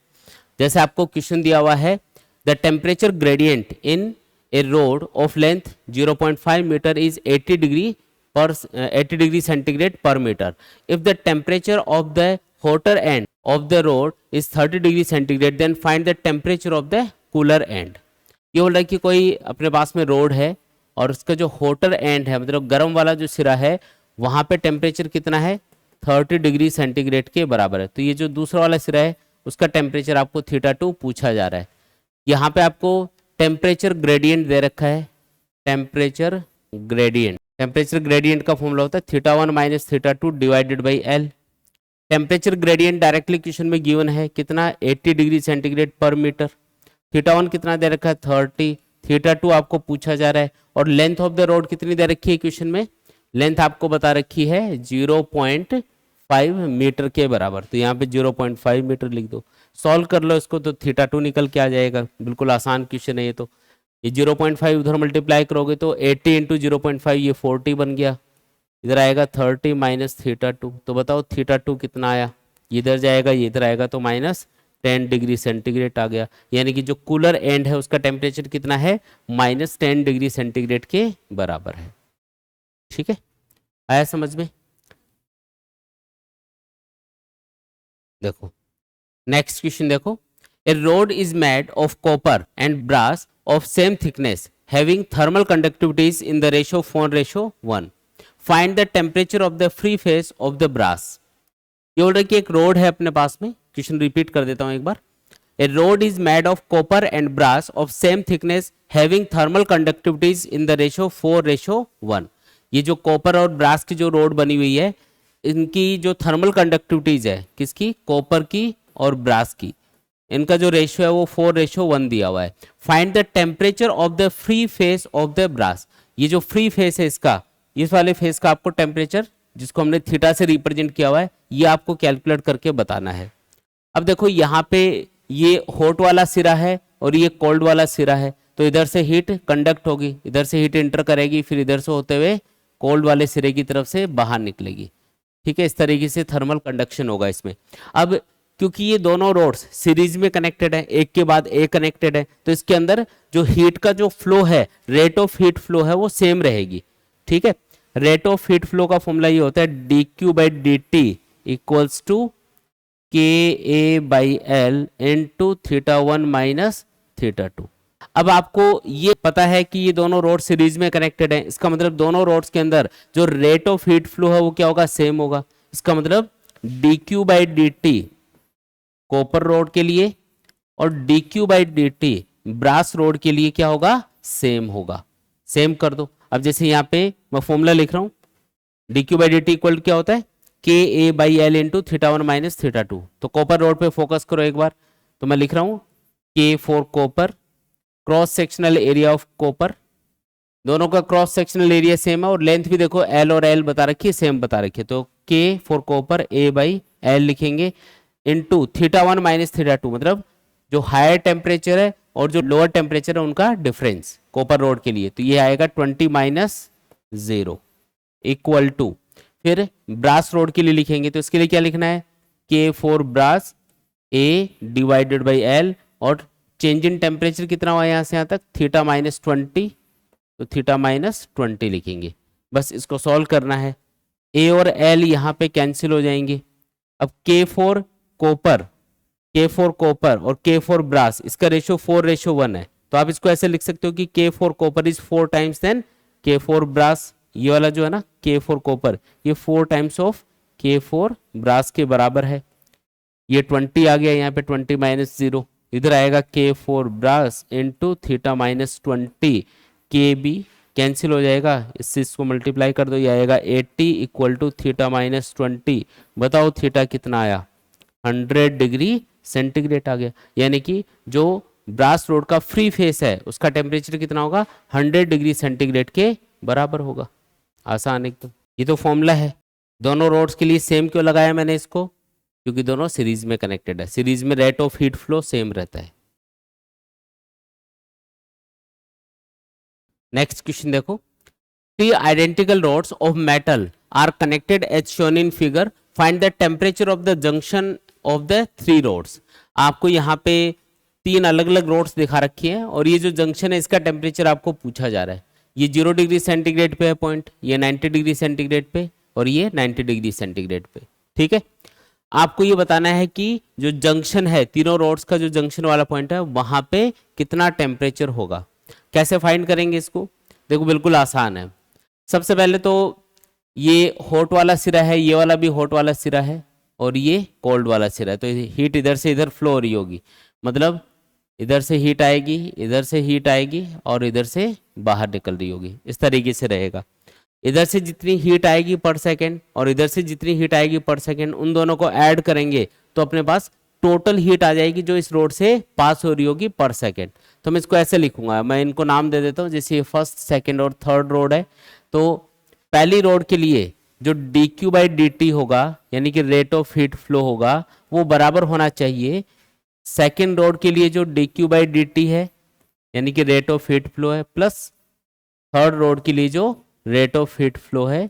जैसे आपको क्वेश्चन दिया हुआ है, the temperature gradient in a rod of length 0.5 metre is 80 degree per 80 degree centigrade per meter. If the temperature of the hotter end of the rod is 30 degree centigrade, then find the temperature of the cooler end. ये बोल रहा है कि कोई अपने पास में road है और उसका जो होटर एंड है, मतलब गर्म वाला जो सिरा है, वहां पे टेम्परेचर कितना है, 30 डिग्री सेंटीग्रेड के बराबर है. तो ये जो दूसरा वाला सिरा है उसका टेम्परेचर आपको θ2 पूछा जा रहा है. यहाँ पे आपको टेम्परेचर ग्रेडियंट दे रखा है. टेम्परेचर ग्रेडियंट का फॉर्मूला होता है θ1 minus θ2 divided by L. Temperature gradient directly question में गिवन है कितना, 80 डिग्री सेंटीग्रेड पर मीटर. θ1 कितना दे रखा है, 30. θ2 आपको पूछा जा रहा है. और लेंथ ऑफ द रोड कितनी दे रखी है क्वेश्चन में, लेंथ आपको बता रखी है 0.5 मीटर के बराबर. तो यहाँ पे 0.5 मीटर लिख दो. सॉल्व कर लो इसको तो θ2 निकल के आ जाएगा. बिल्कुल आसान क्वेश्चन है ये. तो ये 0.5 उधर मल्टीप्लाई करोगे तो 80 इंटू 0.5 ये 40 बन गया. इधर आएगा 30 माइनस θ2. तो बताओ θ2 कितना आया, इधर जाएगा ये इधर आएगा तो माइनस 10 डिग्री सेंटीग्रेड आ गया. यानी कि जो कूलर एंड है उसका टेम्परेचर कितना है, माइनस 10 डिग्री सेंटीग्रेड के बराबर है. ठीक है, आया समझ में. देखो नेक्स्ट क्वेश्चन देखो. A rod is made of copper and brass of same thickness having thermal conductivities in the ratio 4:1. Find the temperature of the free face of the brass. ये बोल रहा है कि एक रोड है अपने पास में. क्वेश्चन रिपीट कर देता हूं एक बार. A rod is made of copper and brass of same thickness having thermal conductivities in the ratio 4:1. ये जो कॉपर और ब्रास की जो रोड बनी हुई है, इनकी जो थर्मल कंडक्टिविटीज है, किसकी, कॉपर की और ब्रास की, इनका जो रेशियो है वो 4:1 दिया हुआ है. Find the temperature of the free face of the brass. ये जो फ्री फेस है इसका, इस वाले फेस का आपको टेम्परेचर, जिसको हमने थीटा से रिप्रेजेंट किया हुआ है, ये आपको कैलकुलेट करके बताना है. अब देखो यहाँ पे ये हॉट वाला सिरा है और ये कोल्ड वाला सिरा है. तो इधर से हीट कंडक्ट होगी, इधर से हीट इंटर करेगी, फिर इधर से होते हुए कोल्ड वाले सिरे की तरफ से बाहर निकलेगी. ठीक है, इस तरीके से थर्मल कंडक्शन होगा इसमें. अब क्योंकि ये दोनों रोड्स सीरीज में कनेक्टेड है, एक के बाद एक कनेक्टेड है, तो इसके अंदर जो हीट का जो फ्लो है, रेट ऑफ हीट फ्लो है, वो सेम रहेगी. ठीक है, रेट ऑफ हीट फ्लो का फॉर्मूला ये होता है dQ/dt equals to KA/L into θ1 minus θ2. अब आपको ये पता है कि ये दोनों रोड सीरीज में कनेक्टेड है. इसका मतलब दोनों रोड्स के अंदर जो रेट ऑफ हीट फ्लो है वो क्या होगा, सेम होगा. इसका मतलब dQ/dt कॉपर रोड के लिए और dQ/dt ब्रास रोड के लिए क्या होगा, सेम होगा. सेम कर दो. अब जैसे यहाँ पे मैं फॉर्मूला लिख रहा हूं, dQ/dt इक्वल क्या होता है, KA/L इंटू θ1 माइनस θ2. तो कॉपर रोड पे फोकस करो एक बार. तो मैं लिख रहा हूं K for copper, cross sectional area of copper, दोनों का क्रॉस सेक्शनल एरिया सेम है और लेंथ भी देखो L और L बता रखी है, सेम बता रखी है. तो K फॉर कॉपर A/L लिखेंगे इंटू θ1 माइनस θ2, मतलब जो हायर टेम्परेचर है और जो लोअर टेम्परेचर है उनका डिफरेंस कॉपर रोड के लिए. तो ये आएगा 20 माइनस 0 इक्वल टू, फिर ब्रास रोड के लिए लिखेंगे तो इसके लिए क्या लिखना है, K for brass A divided by L, और चेंज इन टेम्परेचर कितना हुआ यहाँ से यहाँ तक, θ माइनस 20, तो θ माइनस 20 लिखेंगे. बस इसको सॉल्व करना है. A और L यहाँ पे कैंसिल हो जाएंगे. अब K फॉर कॉपर और K फॉर ब्रास, इसका रेशियो 4:1 है. तो आप इसको ऐसे लिख सकते हो कि K for copper is 4 times than K for brass. ये वाला जो है ना K फॉर कॉपर, ये 4 times of K for brass के बराबर है. ये 20 आ गया यहाँ पे, 20 माइनस 0, इधर आएगा K for brass into θ minus 20. K भी कैंसिल हो जाएगा, इससे इसको मल्टीप्लाई कर दो, ये आएगा 80 इक्वल टू θ माइनस 20. बताओ θ कितना आया, 100 डिग्री सेंटीग्रेड आ गया. यानी कि जो ब्रास रोड का फ्री फेस है उसका टेम्परेचर कितना होगा, 100 डिग्री सेंटीग्रेड के बराबर होगा. आसान एकदम. ये तो फॉर्मूला है. दोनों रोड्स के लिए सेम क्यों लगाया मैंने इसको, क्योंकि दोनों सीरीज में कनेक्टेड है. सीरीज में rate of heat flow same रहता है. नेक्स्ट क्वेश्चन देखो. 3 identical rods of metal are connected as shown in figure. Find the temperature of the junction of the 3 rods. आपको यहाँ पे 3 अलग अलग रोड्स दिखा रखी है और ये जो जंक्शन है इसका टेम्परेचर आपको पूछा जा रहा है. ये 0 डिग्री सेंटीग्रेड पे है पॉइंट, ये 90 डिग्री सेंटीग्रेड पे और ये 90 डिग्री सेंटीग्रेड पे। ठीक है, आपको ये बताना है कि जो जंक्शन है, तीनों रोड्स का जो जंक्शन वाला पॉइंट है वहां पे कितना टेम्परेचर होगा। कैसे फाइंड करेंगे इसको? देखो बिल्कुल आसान है। सबसे पहले तो ये हॉट वाला सिरा है, ये वाला भी हॉट वाला सिरा है और ये कोल्ड वाला सिरा है, तो हीट इधर से इधर फ्लो हो रही होगी, मतलब इधर से हीट आएगी, इधर से हीट आएगी और इधर से बाहर निकल रही होगी, इस तरीके से रहेगा। इधर से जितनी हीट आएगी पर सेकेंड और इधर से जितनी हीट आएगी पर सेकेंड, उन दोनों को ऐड करेंगे तो अपने पास टोटल हीट आ जाएगी जो इस रोड से पास हो रही होगी पर सेकेंड। तो मैं इसको ऐसे लिखूंगा, मैं इनको नाम दे देता हूँ, जैसे ये फर्स्ट, सेकेंड और थर्ड रोड है। तो पहली रोड के लिए जो D Q by D T होगा, यानी कि रेट ऑफ हीट फ्लो होगा, वो बराबर होना चाहिए सेकेंड रोड के लिए जो D Q by D T है, यानी कि रेट ऑफ हीट फ्लो है, प्लस थर्ड रोड के लिए जो रेट ऑफ हीट फ्लो है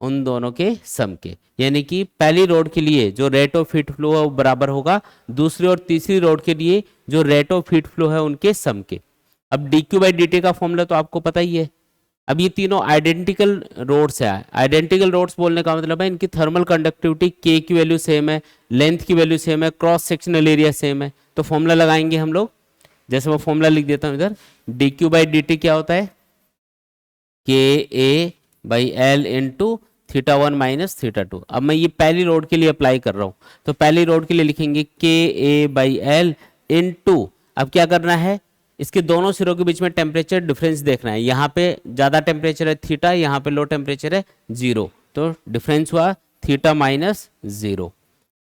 उन दोनों के सम के। यानी कि पहली रोड के लिए जो रेट ऑफ हीट फ्लो है वो बराबर होगा दूसरी और तीसरी रोड के लिए जो रेट ऑफ हीट फ्लो है उनके सम के। अब D Q by D T का फॉर्मूला तो आपको पता ही है। अब ये तीनों आइडेंटिकल रोड्स है। आइडेंटिकल रोड्स बोलने का मतलब है इनकी थर्मल कंडक्टिविटी के की वैल्यू सेम है, लेंथ की वैल्यू सेम है, क्रॉस सेक्शनल एरिया सेम है। तो फॉर्मूला लगाएंगे हम लोग, जैसे मैं फॉर्मूला लिख देता हूं इधर, D Q by D T क्या होता है, K A by L into theta one minus theta two. अब मैं ये पहली रोड के लिए अप्लाई कर रहा हूं, तो पहली रोड के लिए लिखेंगे के ए बाई एल इंटू, अब क्या करना है, इसके दोनों सिरों के बीच में टेम्परेचर डिफरेंस देखना है। यहाँ पे ज़्यादा टेम्परेचर है थीटा, यहाँ पे लो टेम्परेचर है 0, तो डिफरेंस हुआ थीटा माइनस 0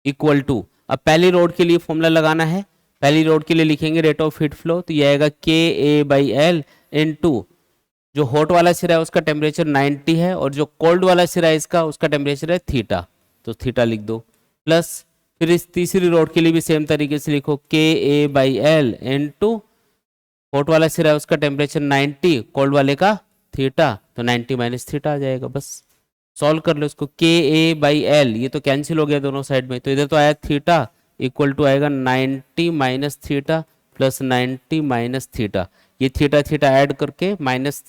इक्वल टू, अब पहली रोड के लिए फॉर्मूला लगाना है। पहली रोड के लिए लिखेंगे रेट ऑफ हीट फ्लो, तो ये आएगा के ए बाई एल इंटू, जो हॉट वाला सिरा है उसका टेम्परेचर 90 है और जो कोल्ड वाला सिरा है इसका, उसका टेम्परेचर है थीटा, तो थीटा लिख दो, प्लस फिर इस तीसरी रोड के लिए भी सेम तरीके से लिखो के A by L into, hot वाला सिरा है उसका टेम्परेचर 90, कोल्ड वाले का थीटा, तो 90 माइनस थीटा आ जाएगा। बस सॉल्व कर लो इसको, के ए बाई एल, ये तो कैंसिल हो गया दोनों साइड में, तो इधर तो आया थीटा इक्वल टू आएगा 90 minus theta plus 90 minus theta, ये थीटा थीटा ऐड करके माइनस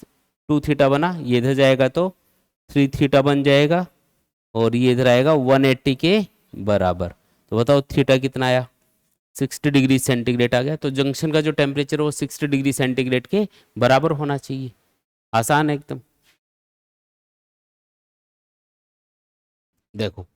2 थीटा बना, ये इधर जाएगा तो 3 थीटा बन जाएगा और ये इधर आएगा 180 के बराबर। तो बताओ थीटा कितना आया, 60 डिग्री सेंटीग्रेड आ गया। तो जंक्शन का जो टेम्परेचर है वो 60 डिग्री सेंटीग्रेड के बराबर होना चाहिए। आसान है एकदम। देखो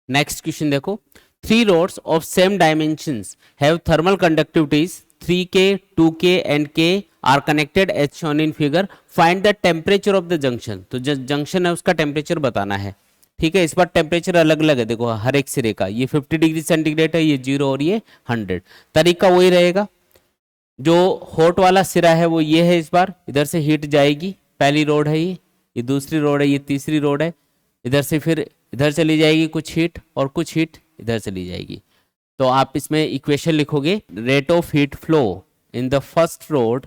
नेक्स्ट क्वेश्चन देखो, 3 rods of same dimensions have thermal conductivities 3K, 2K and K are connected as shown in figure. Find the temperature of the junction. तो जंक्शन है उसका टेम्परेचर बताना है। ठीक है, इस बार टेम्परेचर अलग अलग है, देखो हर एक सिरे का, ये 50 डिग्री सेंटीग्रेड है, ये 0 और ये 100। तरीका वही रहेगा, जो हॉट वाला सिरा है वो ये है, इस बार इधर से हीट जाएगी, पहली रोड है ये दूसरी रोड है, ये तीसरी रोड है, इधर से फिर इधर चली जाएगी कुछ हीट और कुछ हीट इधर चली जाएगी। तो आप इसमें इक्वेशन लिखोगे, rate of heat flow in the first rod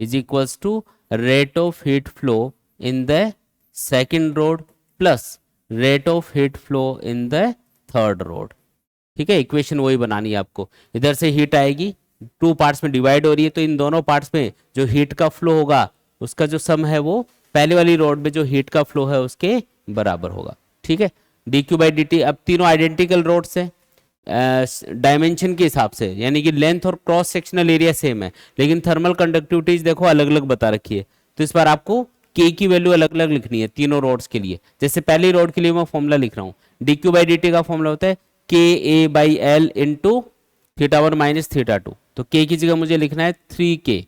is equals to rate of heat flow in the second rod plus rate of heat flow in the third rod. ठीक है, इक्वेशन वही बनानी है आपको। इधर से हीट आएगी, 2 पार्ट्स में डिवाइड हो रही है, तो इन दोनों पार्ट्स में जो हीट का फ्लो होगा उसका जो सम है वो पहले वाली रोड में जो हीट का फ्लो है उसके बराबर होगा। ठीक है, D Q by D T, अब तीनों आइडेंटिकल रोड्स हैं डायमेंशन के हिसाब से, यानी कि लेंथ और क्रॉस सेक्शनल एरिया सेम है, लेकिन थर्मल कंडक्टिविटीज देखो अलग अलग बता रखी है। तो इस बार आपको के की वैल्यू अलग अलग लिखनी है तीनों रोड्स के लिए। जैसे पहली रोड के लिए मैं फॉर्मूला लिख रहा हूँ, D Q by D T का फॉर्मूला होता है K A by L into theta one minus theta two. तो के की जगह मुझे लिखना है 3K,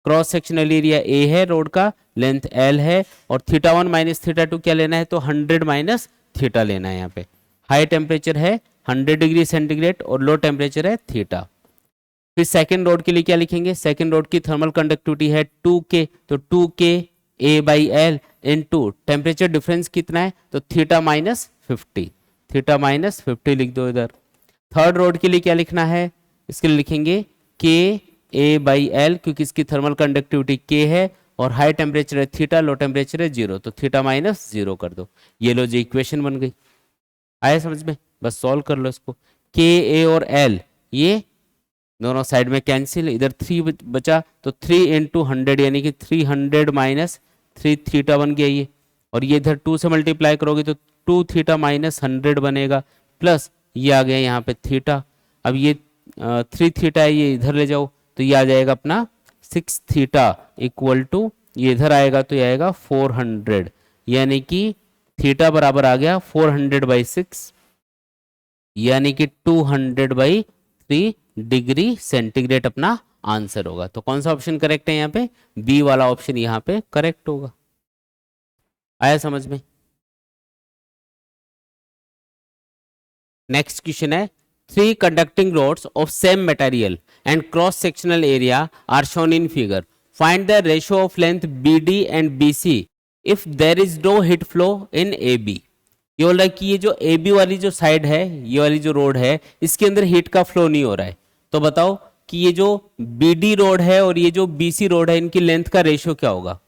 cross sectional area A है रोड का, लेंथ एल है, और theta one minus theta to क्या लेना है, तो 100 माइनस थीटा लेना है। यहाँ पे हाई टेम्परेचर है 100 डिग्री सेंटीग्रेड और लो टेम्परेचर है थीटा। फिर सेकंड रोड के लिए क्या लिखेंगे, सेकंड रोड की थर्मल कंडक्टिविटी है 2K, तो 2K A by L into temperature difference कितना है, तो थीटा माइनस 50, थीटा माइनस 50 लिख दो इधर। थर्ड रोड के लिए क्या लिखना है, इसके लिए लिखेंगे के ए बाई एल, क्योंकि इसकी थर्मल कंडक्टिविटी के है और हाई टेम्परेचर है थीटा, लो टेम्परेचर है 0, तो थीटा माइनस 0 कर दो। ये लो जी इक्वेशन बन गई। आया समझ में, बस सॉल्व कर लो इसको। के ए और एल ये दोनों साइड में कैंसिल, इधर 3 बचा तो 3 इंटू 100 यानी कि 300 माइनस 3 थीटा बन गया ये, और ये इधर 2 से मल्टीप्लाई करोगे तो 2 थीटा माइनस 100 बनेगा, प्लस ये आ गया यहाँ पे थीटा। अब ये 3 थीटा है, ये इधर ले जाओ तो ये आ जाएगा अपना 6 थीटा इक्वल टू, ये इधर आएगा तो ये आएगा 400, यानी कि थीटा बराबर आ गया 400/6 यानी कि 200/3 डिग्री सेंटीग्रेड अपना आंसर होगा। तो कौन सा ऑप्शन करेक्ट है यहाँ पे? बी वाला ऑप्शन यहाँ पे करेक्ट होगा। आया समझ में? नेक्स्ट क्वेश्चन है, 3 conducting rods of same material and cross sectional area are shown in figure. Find the ratio of length BD and BC if there is no heat flow in AB. ये बोल रहा है कि ये जो AB वाली जो साइड है, ये वाली जो रोड है, इसके अंदर हीट का फ्लो नहीं हो रहा है, तो बताओ कि ये जो BD रोड है और ये जो BC रोड है, इनकी लेंथ का रेशियो क्या होगा?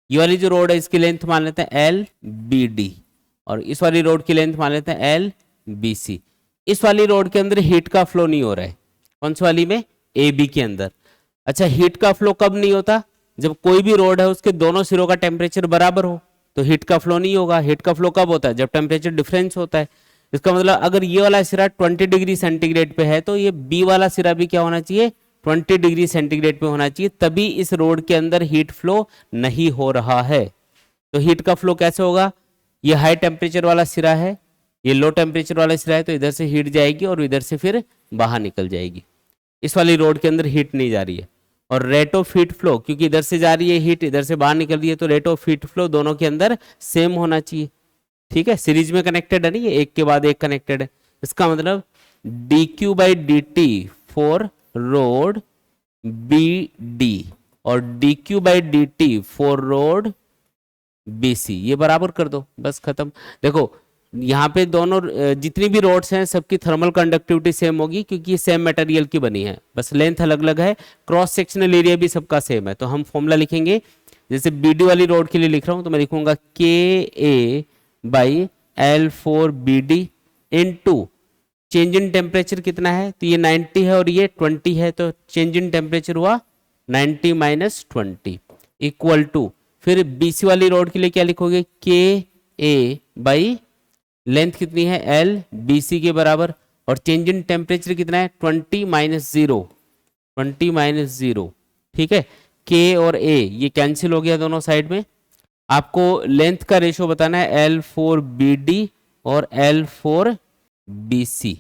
ये वाली जो रोड है इसकी लेंथ मान लेते हैं LBD और इस वाली रोड की लेंथ मान लेते हैं LBC। इस वाली रोड के अंदर हीट का फ्लो नहीं हो रहा है, कौन सी वाली में? AB के अंदर। अच्छा, हीट का फ्लो कब नहीं होता? जब कोई भी रोड है उसके दोनों सिरों का टेम्परेचर बराबर हो तो हीट का फ्लो नहीं होगा। हीट का फ्लो कब होता है? जब टेम्परेचर डिफरेंस होता है। इसका मतलब अगर ये वाला सिरा 20 डिग्री सेंटीग्रेड पे है तो ये बी वाला सिरा भी क्या होना चाहिए? 20 डिग्री सेंटीग्रेड पे होना चाहिए, तभी इस रोड के अंदर हीट फ्लो नहीं हो रहा है। तो हीट का फ्लो कैसे होगा? ये हाई टेम्परेचर वाला सिरा है, ये लो टेम्परेचर वाला सिरा है, तो इधर से हीट जाएगी और इधर से फिर बाहर निकल जाएगी। इस वाली रोड के अंदर हीट नहीं जा रही है। और रेट ऑफ हीट फ्लो, क्योंकि इधर से जा रही है हीट, इधर से बाहर निकल रही है, तो रेट ऑफ हीट फ्लो दोनों के अंदर सेम होना चाहिए। ठीक है, सीरीज में कनेक्टेड है, नहीं ये एक के बाद एक कनेक्टेड है। इसका मतलब dq/dt फॉर रोड BD और dq/dt फॉर रोड BC, ये बराबर कर दो, बस खत्म। देखो यहाँ पे दोनों जितनी भी रोड्स हैं सबकी थर्मल कंडक्टिविटी सेम होगी, क्योंकि ये सेम मटेरियल की बनी है, बस लेंथ अलग अलग है। क्रॉस सेक्शनल एरिया भी सबका सेम है। तो हम फॉर्मूला लिखेंगे, जैसे BD वाली रोड के लिए लिख रहा हूँ तो मैं लिखूंगा KA/L4BD into change in temperature कितना है? तो ये 90 है और ये 20 है, तो चेंज इन टेम्परेचर हुआ 90 माइनस 20 इक्वल टू, फिर BC वाली रोड के लिए क्या लिखोगे? KA/ लेंथ कितनी है? L BC के बराबर, और चेंज इन टेम्परेचर कितना है? 20 माइनस 0, 20 माइनस 0। ठीक है, K और A ये कैंसिल हो गया दोनों साइड में। आपको लेंथ का रेशियो बताना है L4BD और L4BC,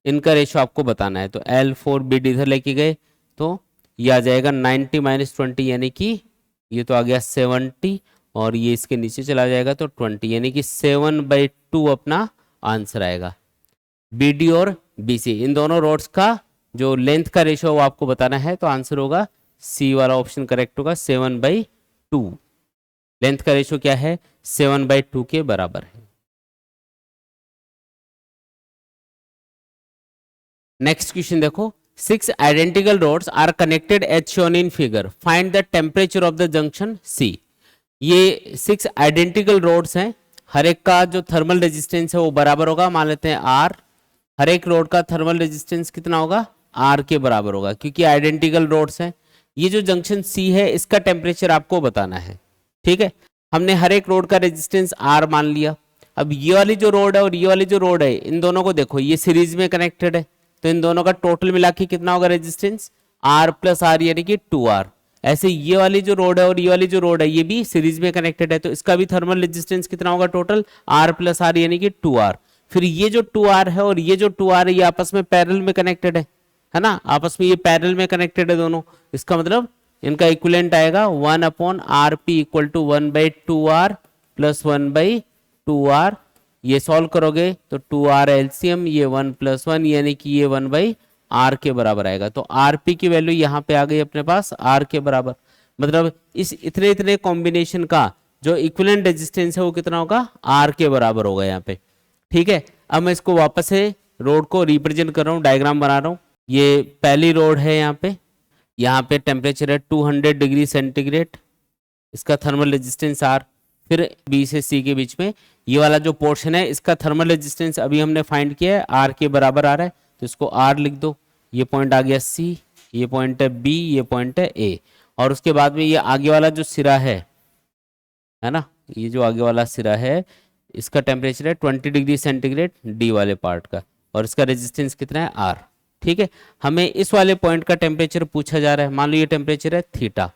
इनका रेशियो आपको बताना है। तो L4BD इधर लेके गए तो ये आ जाएगा 90 माइनस 20 यानी कि ये तो आ गया 70, और ये इसके नीचे चला जाएगा तो 20, यानी कि 7/2 अपना आंसर आएगा। BD और BC इन दोनों रोड्स का जो लेंथ का रेशियो वो आपको बताना है, तो आंसर होगा C वाला ऑप्शन करेक्ट होगा, 7/2। लेंथ का रेशियो क्या है? 7/2 के बराबर है। नेक्स्ट क्वेश्चन देखो, 6 identical rods are connected as shown in figure, find the temperature of the junction C। ये 6 आइडेंटिकल रोड्स हैं, हर एक का जो थर्मल रेजिस्टेंस है वो बराबर होगा, मान लेते हैं R। हर एक रोड का थर्मल रेजिस्टेंस कितना होगा? R के बराबर होगा, क्योंकि आइडेंटिकल रोड्स हैं। ये जो जंक्शन C है इसका टेम्परेचर आपको बताना है। ठीक है, हमने हर एक रोड का रेजिस्टेंस R मान लिया। अब ये वाली जो रोड है और ये वाली जो रोड है, इन दोनों को देखो, ये सीरीज में कनेक्टेड है, तो इन दोनों का टोटल मिला के कितना होगा रेजिस्टेंस? R प्लस R यानी कि 2R। ऐसे ये वाली जो रोड है और ये वाली जो रोड है ये भी सीरीज में कनेक्टेड है, तो इसका भी थर्मल रेजिस्टेंस कितना होगा टोटल? R प्लस R यानी कि 2R। फिर ये जो 2R है और ये जो 2R है ये आपस में पैरेलल में कनेक्टेड है ना, आपस में ये पैरेलल में कनेक्टेड है दोनों। इसका मतलब इनका इक्विवेलेंट आएगा 1/RP equal to 1/2R plus 1/2R। ये सॉल्व करोगे तो 2R एलसीएम, ये 1 + 1 यानी कि ये 1/R के बराबर आएगा। तो RP की वैल्यू यहाँ पे आ गई अपने पास R के बराबर। मतलब इस इतने इतने कॉम्बिनेशन का जो इक्विवेलेंट रेजिस्टेंस है वो कितना होगा? R के बराबर होगा यहाँ पे। ठीक है, अब मैं इसको वापस से रोड को रिप्रेजेंट कर रहा हूँ, डायग्राम बना रहा हूँ। ये पहली रोड है, यहाँ पे टेम्परेचर है 200 डिग्री सेंटीग्रेड, इसका थर्मल रेजिस्टेंस R। फिर B से C के बीच में ये वाला जो पोर्शन है इसका थर्मल रेजिस्टेंस अभी हमने फाइंड किया है, R के बराबर आ रहा है, तो इसको R लिख दो। ये पॉइंट आ गया C, ये पॉइंट है बी, ये पॉइंट है ए, और उसके बाद में ये आगे वाला जो सिरा है ना, ये जो आगे वाला सिरा है इसका टेम्परेचर है 20 डिग्री सेंटीग्रेड डी वाले पार्ट का, और इसका रेजिस्टेंस कितना है आर। ठीक है, हमें इस वाले पॉइंट का टेम्परेचर पूछा जा रहा है, मान लो ये टेम्परेचर है थीटा।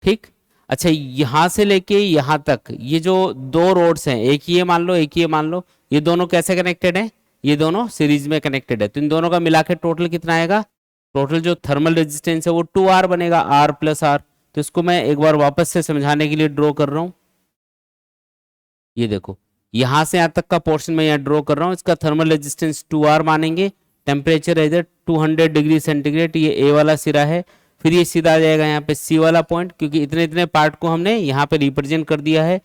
ठीक, अच्छा यहां से लेके यहां तक ये जो दो रोड्स हैं, एक ये मान लो एक ये मान लो, ये दोनों कैसे कनेक्टेड है, ये दोनों सीरीज में कनेक्टेड है, तो इन दोनों का मिला के टोटल कितना आएगा, टोटल जो थर्मल रेजिस्टेंस है वो 2R बनेगा, आर प्लस आर। तो इसको मैं एक बार वापस से समझाने के लिए ड्रॉ कर रहा हूं, ये देखो यहां से यहां तक का पोर्शन मैं यहाँ ड्रॉ कर रहा हूं, इसका थर्मल रेजिस्टेंस 2R मानेंगे, टेम्परेचर है इधर 200 डिग्री सेंटीग्रेड, ये ए वाला सिरा है, फिर ये सीधा आ जाएगा यहाँ पे सी वाला पॉइंट, क्योंकि इतने इतने पार्ट को हमने यहाँ पे रिप्रेजेंट कर दिया है।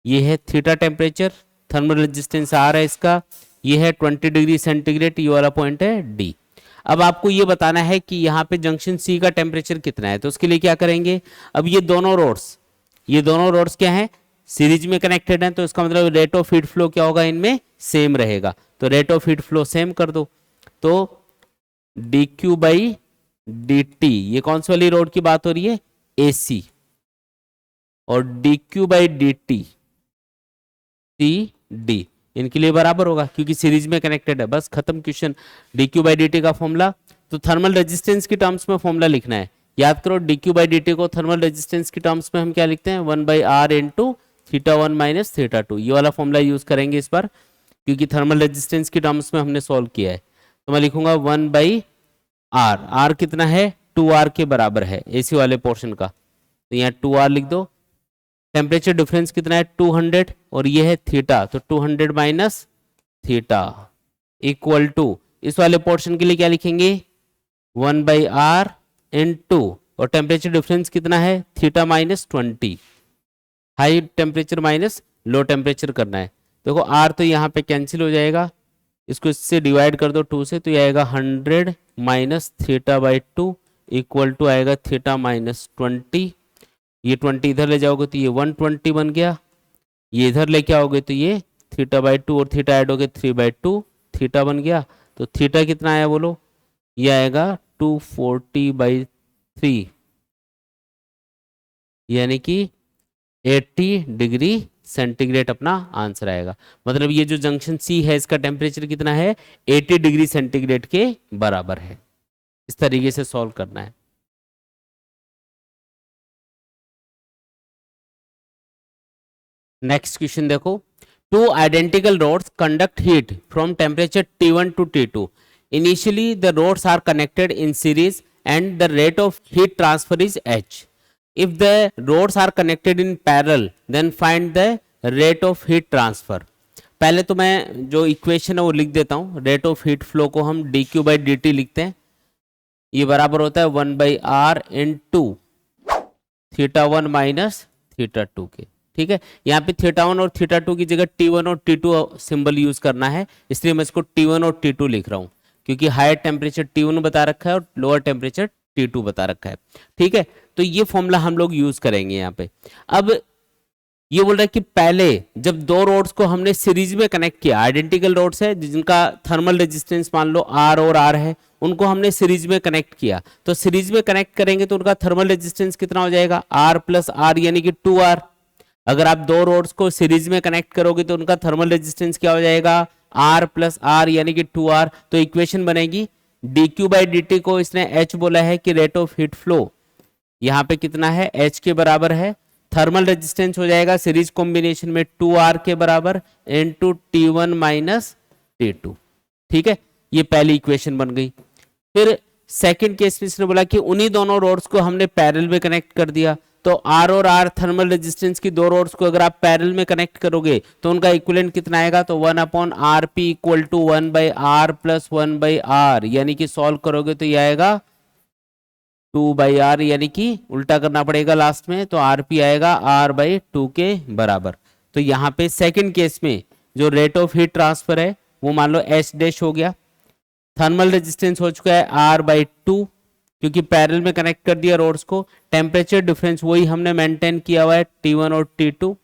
ये है theta temperature, thermal resistance R है इसका, ये है 20 डिग्री सेंटीग्रेड, ये वाला पॉइंट है डी। अब आपको ये बताना है कि यहाँ पे जंक्शन सी का टेम्परेचर कितना है, तो उसके लिए क्या करेंगे, अब ये दोनों रोड्स क्या है, सीरीज में कनेक्टेड हैं, तो इसका मतलब रेट ऑफ हीट फ्लो क्या होगा, इनमें सेम रहेगा, तो rate of heat flow same कर दो, तो D Q by D T, ये कौन सी वाली रोड की बात हो रही है, एसी, और D Q by D T C D, इनके लिए बराबर होगा क्योंकि सीरीज में कनेक्टेड है, बस खत्म question. D Q by D T का फॉर्मूला, तो थर्मल रेजिस्टेंस की टर्म्स में फॉर्मूला लिखना है, याद करो D Q by D T को थर्मल रेजिस्टेंस की टर्म्स में हम क्या लिखते हैं, 1/r into theta 1 minus theta 2, ये वाला फॉर्मूला यूज करेंगे इस बार, क्योंकि थर्मल रेजिस्टेंस की टर्म्स में हमने सॉल्व किया है। तो मैं लिखूंगा 1/r, r कितना है 2R के बराबर है एसी वाले पोर्शन का, तो यहाँ 2R लिख दो, टेम्परेचर डिफरेंस कितना है 200, और ये है थीटा, तो 200 माइनस थीटा इक्वल टू, इस वाले पोर्शन के लिए क्या लिखेंगे 1/r इंटू, और टेम्परेचर डिफरेंस कितना है theta minus 20, high temperature minus low temperature करना है। देखो आर तो यहाँ पे कैंसिल हो जाएगा, इसको इससे डिवाइड कर दो 2 से, तो ये आएगा 100 minus theta by 2 equal to आएगा थीटा माइनस 20, ये 20 इधर ले जाओगे तो ये 120 बन गया, ये इधर लेके आओगे तो ये थीटा बाई 2 और थीटा ऐड हो गए 3/2 थीटा बन गया, तो थीटा कितना आया बोलो, ये आएगा 240/3, यानी कि 80 डिग्री सेंटीग्रेड अपना आंसर आएगा। मतलब ये जो जंक्शन सी है इसका टेम्परेचर कितना है 80 डिग्री सेंटीग्रेड के बराबर है। इस तरीके से सॉल्व करना है। नेक्स्ट क्वेश्चन देखो, two identical rods conduct heat from temperature T1 to T2. Initially the rods are connected in series and the rate of heat transfer is H. If the rods are connected in parallel then find the rate of heat transfer. पहले तो मैं जो equation है वो लिख देता हूँ, rate of heat flow को हम D Q by D T लिखते हैं, ये बराबर होता है 1/r into theta 1 minus theta 2 के। ठीक है, यहाँ पे थीटा 1 और थीटा 2 की जगह T1 और T2 सिंबल यूज करना है, इसलिए मैं इसको T1 और T2 लिख रहा हूँ, क्योंकि हायर टेम्परेचर T1 बता रखा है और लोअर टेम्परेचर T2 बता रखा है। ठीक है, तो ये फॉर्मूला हम लोग यूज करेंगे यहाँ पे। अब ये बोल रहा है कि पहले जब दो रोड्स को हमने सीरीज में कनेक्ट किया, आइडेंटिकल रोड्स है जिनका थर्मल रेजिस्टेंस मान लो R और R है, उनको हमने सीरीज में कनेक्ट किया, तो सीरीज में कनेक्ट करेंगे तो उनका थर्मल रेजिस्टेंस कितना हो जाएगा R प्लस R यानी कि 2R। अगर आप दो रोड्स को सीरीज में कनेक्ट करोगे तो उनका थर्मल रेजिस्टेंस क्या हो जाएगा R प्लस R यानी कि 2R। तो इक्वेशन बनेगी D Q by D T को इसने H बोला है कि रेट ऑफ हीट फ्लो यहाँ पे कितना है H के बराबर है, थर्मल रेजिस्टेंस हो जाएगा सीरीज कॉम्बिनेशन में 2R के बराबर इनटू T1 माइनस T2। ठीक है, ये पहली इक्वेशन बन गई। फिर सेकंड केस में इसने बोला कि उन्हीं दोनों रोड्स को हमने पैरेलल में कनेक्ट कर दिया, तो R और R थर्मल रेजिस्टेंस की दो रोड्स को अगर आप पैरेलल में कनेक्ट करोगे तो उनका इक्विवेलेंट कितना आएगा, तो 1/RP equal to 1/R plus 1/R, यानी कि सॉल्व करोगे तो ये आएगा 2/R, यानी कि उल्टा करना पड़ेगा लास्ट में, तो RP आएगा R/2 के बराबर। तो यहाँ पे सेकंड केस में जो रेट ऑफ हीट ट्रांसफर है वो मान लो H डैश हो गया, थर्मल रेजिस्टेंस हो चुका है R/2 क्योंकि पैरेलल में कनेक्ट कर दिया रोड्स को, टेम्परेचर डिफरेंस वही हमने मेंटेन किया हुआ है T1 और T2।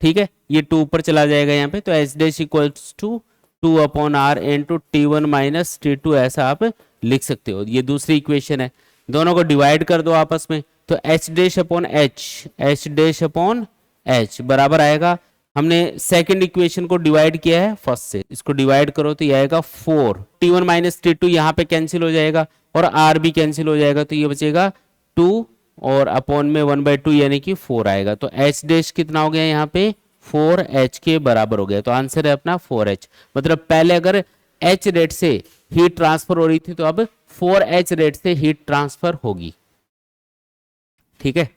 ठीक है, ये 2 ऊपर चला जाएगा यहाँ पे, तो H dash equals to 2/R into T1 minus T2, ऐसा आप लिख सकते हो। ये दूसरी इक्वेशन है। दोनों को डिवाइड कर दो आपस में, तो एच डैश अपॉन एच बराबर आएगा, हमने सेकंड इक्वेशन को डिवाइड किया है फर्स्ट से, इसको डिवाइड करो तो ये आएगा 4, T1 माइनस T2 यहाँ पे कैंसिल हो जाएगा और R भी कैंसिल हो जाएगा, तो ये बचेगा 2 और अपॉन में 1/2 यानी कि 4 आएगा। तो एच डैश कितना हो गया यहाँ पे 4H के बराबर हो गया, तो आंसर है अपना 4H। मतलब पहले अगर H रेट से हीट ट्रांसफर हो रही थी तो अब 4H रेट से हीट ट्रांसफर होगी। ठीक है,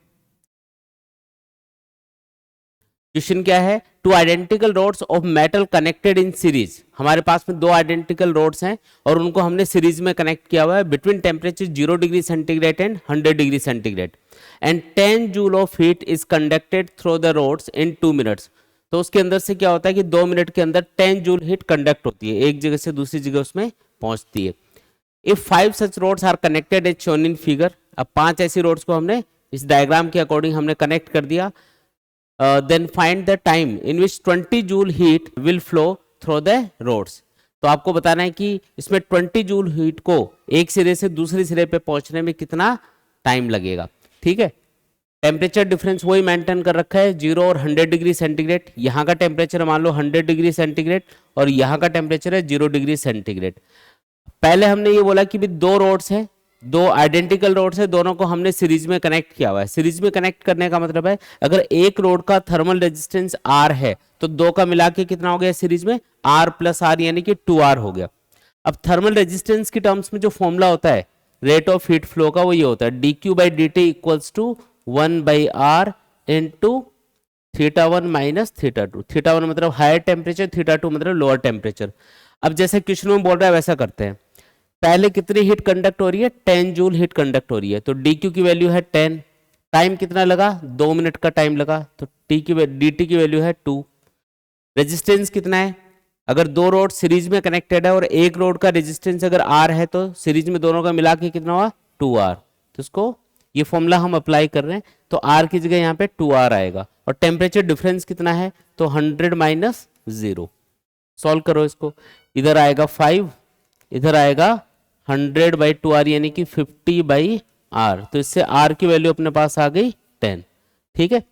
क्वेश्चन क्या है, two identical rods of metal connected in series. हमारे पास में दो आइडेंटिकल रोड्स हैं और उनको हमने सीरीज में कनेक्ट किया हुआ है between temperature 0 degree centigrade and 100 degree centigrade, and 10 joule of heat is conducted through the rods in 2 minutes. तो उसके अंदर से क्या होता है कि 2 मिनट के अंदर 10 जूल हीट कंडक्ट होती है, एक जगह से दूसरी जगह उसमें पहुंचती है। If 5 such rods are connected as shown in figure, अब 5 ऐसी रोड्स को हमने इस डायग्राम के अकॉर्डिंग हमने कनेक्ट कर दिया, then find the time in which 20 joule heat will flow through the rods। तो आपको बताना है कि इसमें 20 जूल हीट को एक सिरे से दूसरे सिरे पे पहुंचने में कितना टाइम लगेगा। ठीक है, टेम्परेचर डिफरेंस वही मेंटेन कर रखा है 0 और 100 डिग्री सेंटीग्रेड। यहाँ का टेम्परेचर मान लो 100 डिग्री सेंटीग्रेड और यहाँ का टेम्परेचर है 0 डिग्री सेंटीग्रेड। पहले हमने ये बोला कि भी दो रोड्स हैं, दो आइडेंटिकल रोड्स है, दोनों को हमने सीरीज में कनेक्ट किया हुआ है। सीरीज में कनेक्ट करने का मतलब है अगर एक रोड का थर्मल रेजिस्टेंस R है तो दो का मिला के कितना हो गया सीरीज में R प्लस R यानी कि 2R हो गया। अब थर्मल रेजिस्टेंस की टर्म्स में जो फॉर्मूला होता है रेट ऑफ हीट फ्लो का वो ये होता है dq by dt equals to 1/r into θ1 minus θ2। θ1 मतलब हायर टेम्परेचर, θ2 मतलब लोअर टेम्परेचर। अब जैसे क्वेश्चन में बोल रहा है वैसा करते हैं, पहले कितनी हीट कंडक्ट हो रही है 10 जूल हीट कंडक्ट हो रही है, तो dq की वैल्यू है 10, टाइम कितना लगा 2 मिनट का टाइम लगा, तो dt की वैल्यू है 2। रेजिस्टेंस कितना है, अगर दो रोड सीरीज में कनेक्टेड है और एक रोड का रेजिस्टेंस अगर R है तो सीरीज में दोनों का मिला के कितना हुआ 2R। तो इसको ये फॉर्मूला हम अप्लाई कर रहे हैं तो R की जगह यहाँ पे 2R आएगा। और टेम्परेचर डिफरेंस कितना है तो 100 माइनस 0। सॉल्व करो इसको, इधर आएगा 5, इधर आएगा 100/2R यानी कि 50/R। तो इससे R की वैल्यू अपने पास आ गई 10। ठीक है,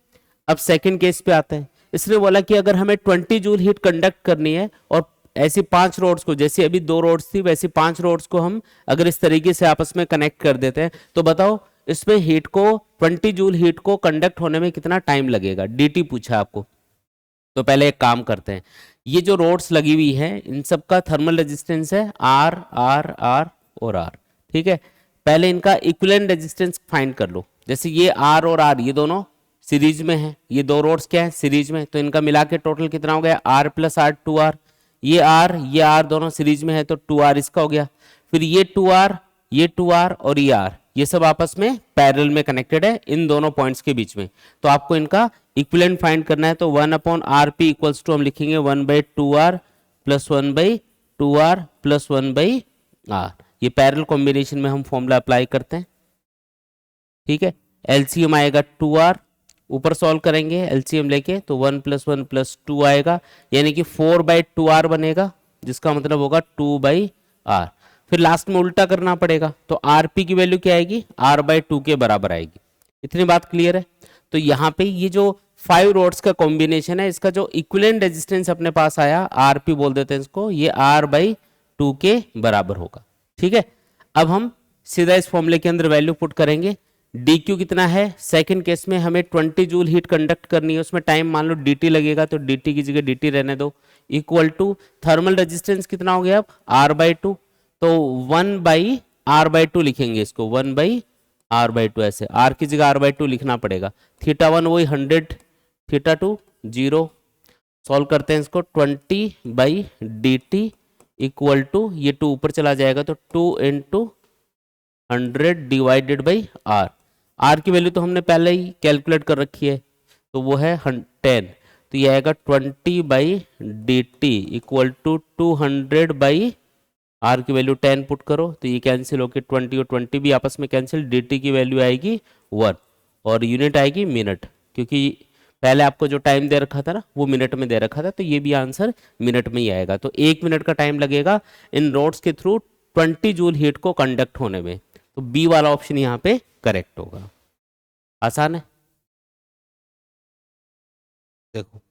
अब सेकंड केस पे आते हैं। इसने बोला कि अगर हमें 20 जूल हीट कंडक्ट करनी है और ऐसी 5 रोड्स को, जैसे अभी 2 रोड्स थी वैसी 5 रोड्स को हम अगर इस तरीके से आपस में कनेक्ट कर देते हैं तो बताओ इसमें हीट को 20 जूल हीट को कंडक्ट होने में कितना टाइम लगेगा, dt पूछा आपको। तो पहले एक काम करते हैं, ये जो रोड्स लगी हुई है इन सब का थर्मल रेजिस्टेंस है R R R और R। ठीक है, पहले इनका इक्विवेलेंट रेजिस्टेंस फाइंड कर लो। जैसे ये R और R ये दोनों सीरीज में है, ये दो रोड्स क्या है सीरीज में, तो इनका मिला के टोटल कितना हो गया R प्लस R 2R। ये R दोनों सीरीज में है तो 2R इसका हो गया। फिर ये 2R और ये R ये सब आपस में पैरेलल में कनेक्टेड है इन दोनों पॉइंट्स के बीच में, तो आपको इनका इक्विवेलेंट फाइंड करना है। तो 1/RP इक्वल्स टू हम लिखेंगे 1/2R plus 1/2R plus 1/R। ये पैरेलल कॉम्बिनेशन में हम फॉर्मूला अप्लाई करते हैं। ठीक है, एलसीएम आएगा 2R, ऊपर सॉल्व करेंगे एलसीएम लेके तो 1 + 1 + 2 आएगा यानी कि 4/2R बनेगा, जिसका मतलब होगा 2/R। फिर लास्ट में उल्टा करना पड़ेगा तो RP की वैल्यू क्या आएगी R/2 के बराबर आएगी। इतनी बात क्लियर है। तो यहाँ पे ये जो 5 रोड्स का कॉम्बिनेशन है इसका जो इक्विवेलेंट रेजिस्टेंस अपने पास आया RP बोल देते हैं इसको, ये R/2 के बराबर होगा। ठीक है, अब हम सीधा इस फॉर्मूले के अंदर वैल्यू पुट करेंगे। dq कितना है, सेकंड केस में हमें 20 जूल हीट कंडक्ट करनी है, उसमें टाइम मान लो dt लगेगा तो dt की जगह dt रहने दो, इक्वल टू थर्मल रेजिस्टेंस कितना हो गया अब R/2, तो 1/R/2 लिखेंगे इसको, 1/R/2 ऐसे, R की जगह R/2 लिखना पड़ेगा। θ1 वही 100, θ2 0। सॉल्व करते हैं इसको, 20/dt इक्वल टू ये 2 ऊपर चला जाएगा तो 2 × 100 डिवाइडेड बाई R। R की वैल्यू तो हमने पहले ही कैलकुलेट कर रखी है तो वो है 10, तो ये आएगा 20/dt इक्वल टू 200/R की वैल्यू 10 पुट करो तो ये कैंसिल होकर 20 और 20 भी आपस में कैंसिल, dt की वैल्यू आएगी 1 और यूनिट आएगी मिनट, क्योंकि पहले आपको जो टाइम दे रखा था ना वो मिनट में दे रखा था, तो ये भी आंसर मिनट में ही आएगा। तो 1 मिनट का टाइम लगेगा इन रोड्स के थ्रू 20 जूल हीट को कंडक्ट होने में। तो बी वाला ऑप्शन यहाँ पे करेक्ट होगा। आसान है। देखो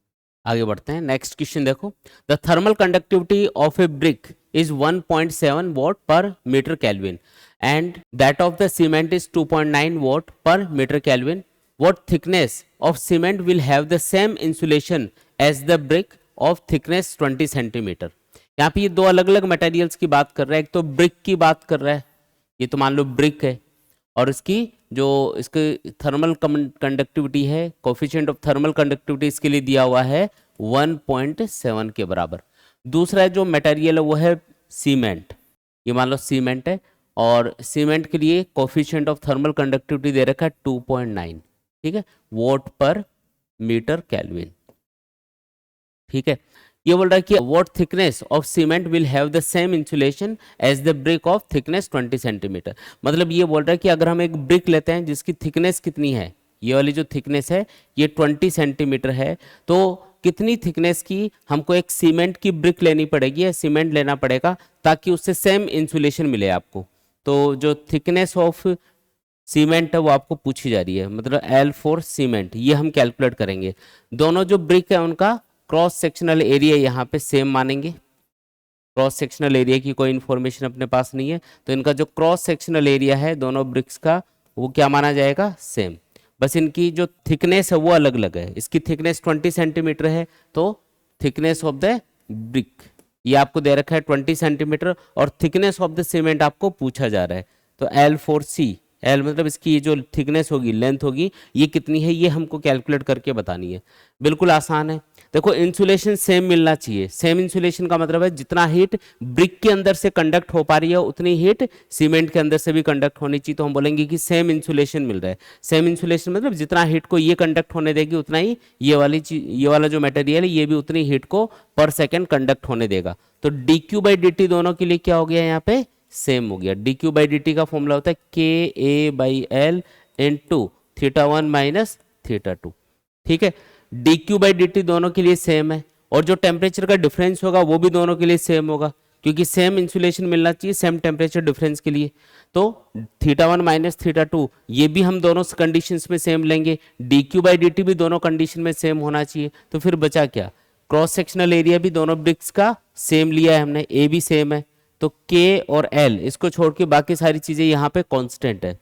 आगे बढ़ते हैं, नेक्स्ट क्वेश्चन देखो, the thermal conductivity of a brick is 1.7 watt per metre kelvin and that of the cement is 2.9 watt per metre kelvin, what thickness of cement will have the same insulation as the brick of thickness 20 centimetre. यहाँ पे ये दो अलग अलग materials की बात कर रहा है, एक तो ब्रिक की बात कर रहा है, ये तो मान लो ब्रिक है, और इसकी जो इसकी थर्मल कंडक्टिविटी है, कोफिशिएंट ऑफ थर्मल कंडक्टिविटी इसके लिए दिया हुआ है 1.7 के बराबर। दूसरा जो मटेरियल है वो है सीमेंट, ये मान लो सीमेंट है, और सीमेंट के लिए कोफिशिएंट ऑफ थर्मल कंडक्टिविटी दे रखा है 2.9, ठीक है, वॉट पर मीटर केल्विन। ठीक है, ये बोल रहा है कि what thickness of cement will have the same insulation as the brick of thickness 20 centimetre. मतलब ये बोल रहा है कि अगर हम एक ब्रिक लेते हैं जिसकी थिकनेस कितनी है, ये वाली जो थिकनेस है ये 20 सेंटीमीटर है, तो कितनी थिकनेस की हमको एक सीमेंट की ब्रिक लेनी पड़ेगी या सीमेंट लेना पड़ेगा ताकि उससे सेम इंसुलेशन मिले आपको। तो जो थिकनेस ऑफ सीमेंट है वो आपको पूछी जा रही है, मतलब L फॉर सीमेंट, ये हम कैलकुलेट करेंगे। दोनों जो ब्रिक है उनका क्रॉस सेक्शनल एरिया यहाँ पे सेम मानेंगे, क्रॉस सेक्शनल एरिया की कोई इन्फॉर्मेशन अपने पास नहीं है, तो इनका जो क्रॉस सेक्शनल एरिया है दोनों ब्रिक्स का वो क्या माना जाएगा, सेम। बस इनकी जो थिकनेस है वो अलग अलग है, इसकी थिकनेस 20 सेंटीमीटर है, तो थिकनेस ऑफ द ब्रिक ये आपको दे रखा है 20 सेंटीमीटर, और थिकनेस ऑफ द सीमेंट आपको पूछा जा रहा है, तो L फॉर सी, एल मतलब इसकी ये जो थिकनेस होगी, लेंथ होगी, ये कितनी है ये हमको कैलकुलेट करके बतानी है। बिल्कुल आसान है। देखो इंसुलेशन सेम मिलना चाहिए, सेम इंसुलेशन का मतलब है जितना हीट ब्रिक के अंदर से कंडक्ट हो पा रही है उतनी हीट सीमेंट के अंदर से भी कंडक्ट होनी चाहिए, तो हम बोलेंगे कि सेम इंसुलेशन मिल रहा है। सेम इंसुलेशन मतलब जितना हीट को ये कंडक्ट होने देगी उतना ही ये वाली चीज, ये वाला जो मटेरियल है ये भी उतनी हीट को पर सेकेंड कंडक्ट होने देगा। तो D Q by D T दोनों के लिए क्या हो गया यहाँ पे, सेम हो गया। D Q by D T का फॉर्मूला होता है K A by L into theta 1 minus theta 2। ठीक है, D Q by D T दोनों के लिए सेम है, और जो टेम्परेचर का डिफरेंस होगा वो भी दोनों के लिए सेम होगा, क्योंकि सेम इंसुलेशन मिलना चाहिए सेम टेम्परेचर डिफरेंस के लिए। तो थीटा 1 माइनस थीटा 2 ये भी हम दोनों कंडीशंस में सेम लेंगे, D Q by D T भी दोनों कंडीशन में सेम होना चाहिए। तो फिर बचा क्या, क्रॉस सेक्शनल एरिया भी दोनों ब्रिक्स का सेम लिया है हमने, ए भी सेम है, तो K और L इसको छोड़ के बाकी सारी चीजें यहाँ पे कांस्टेंट है।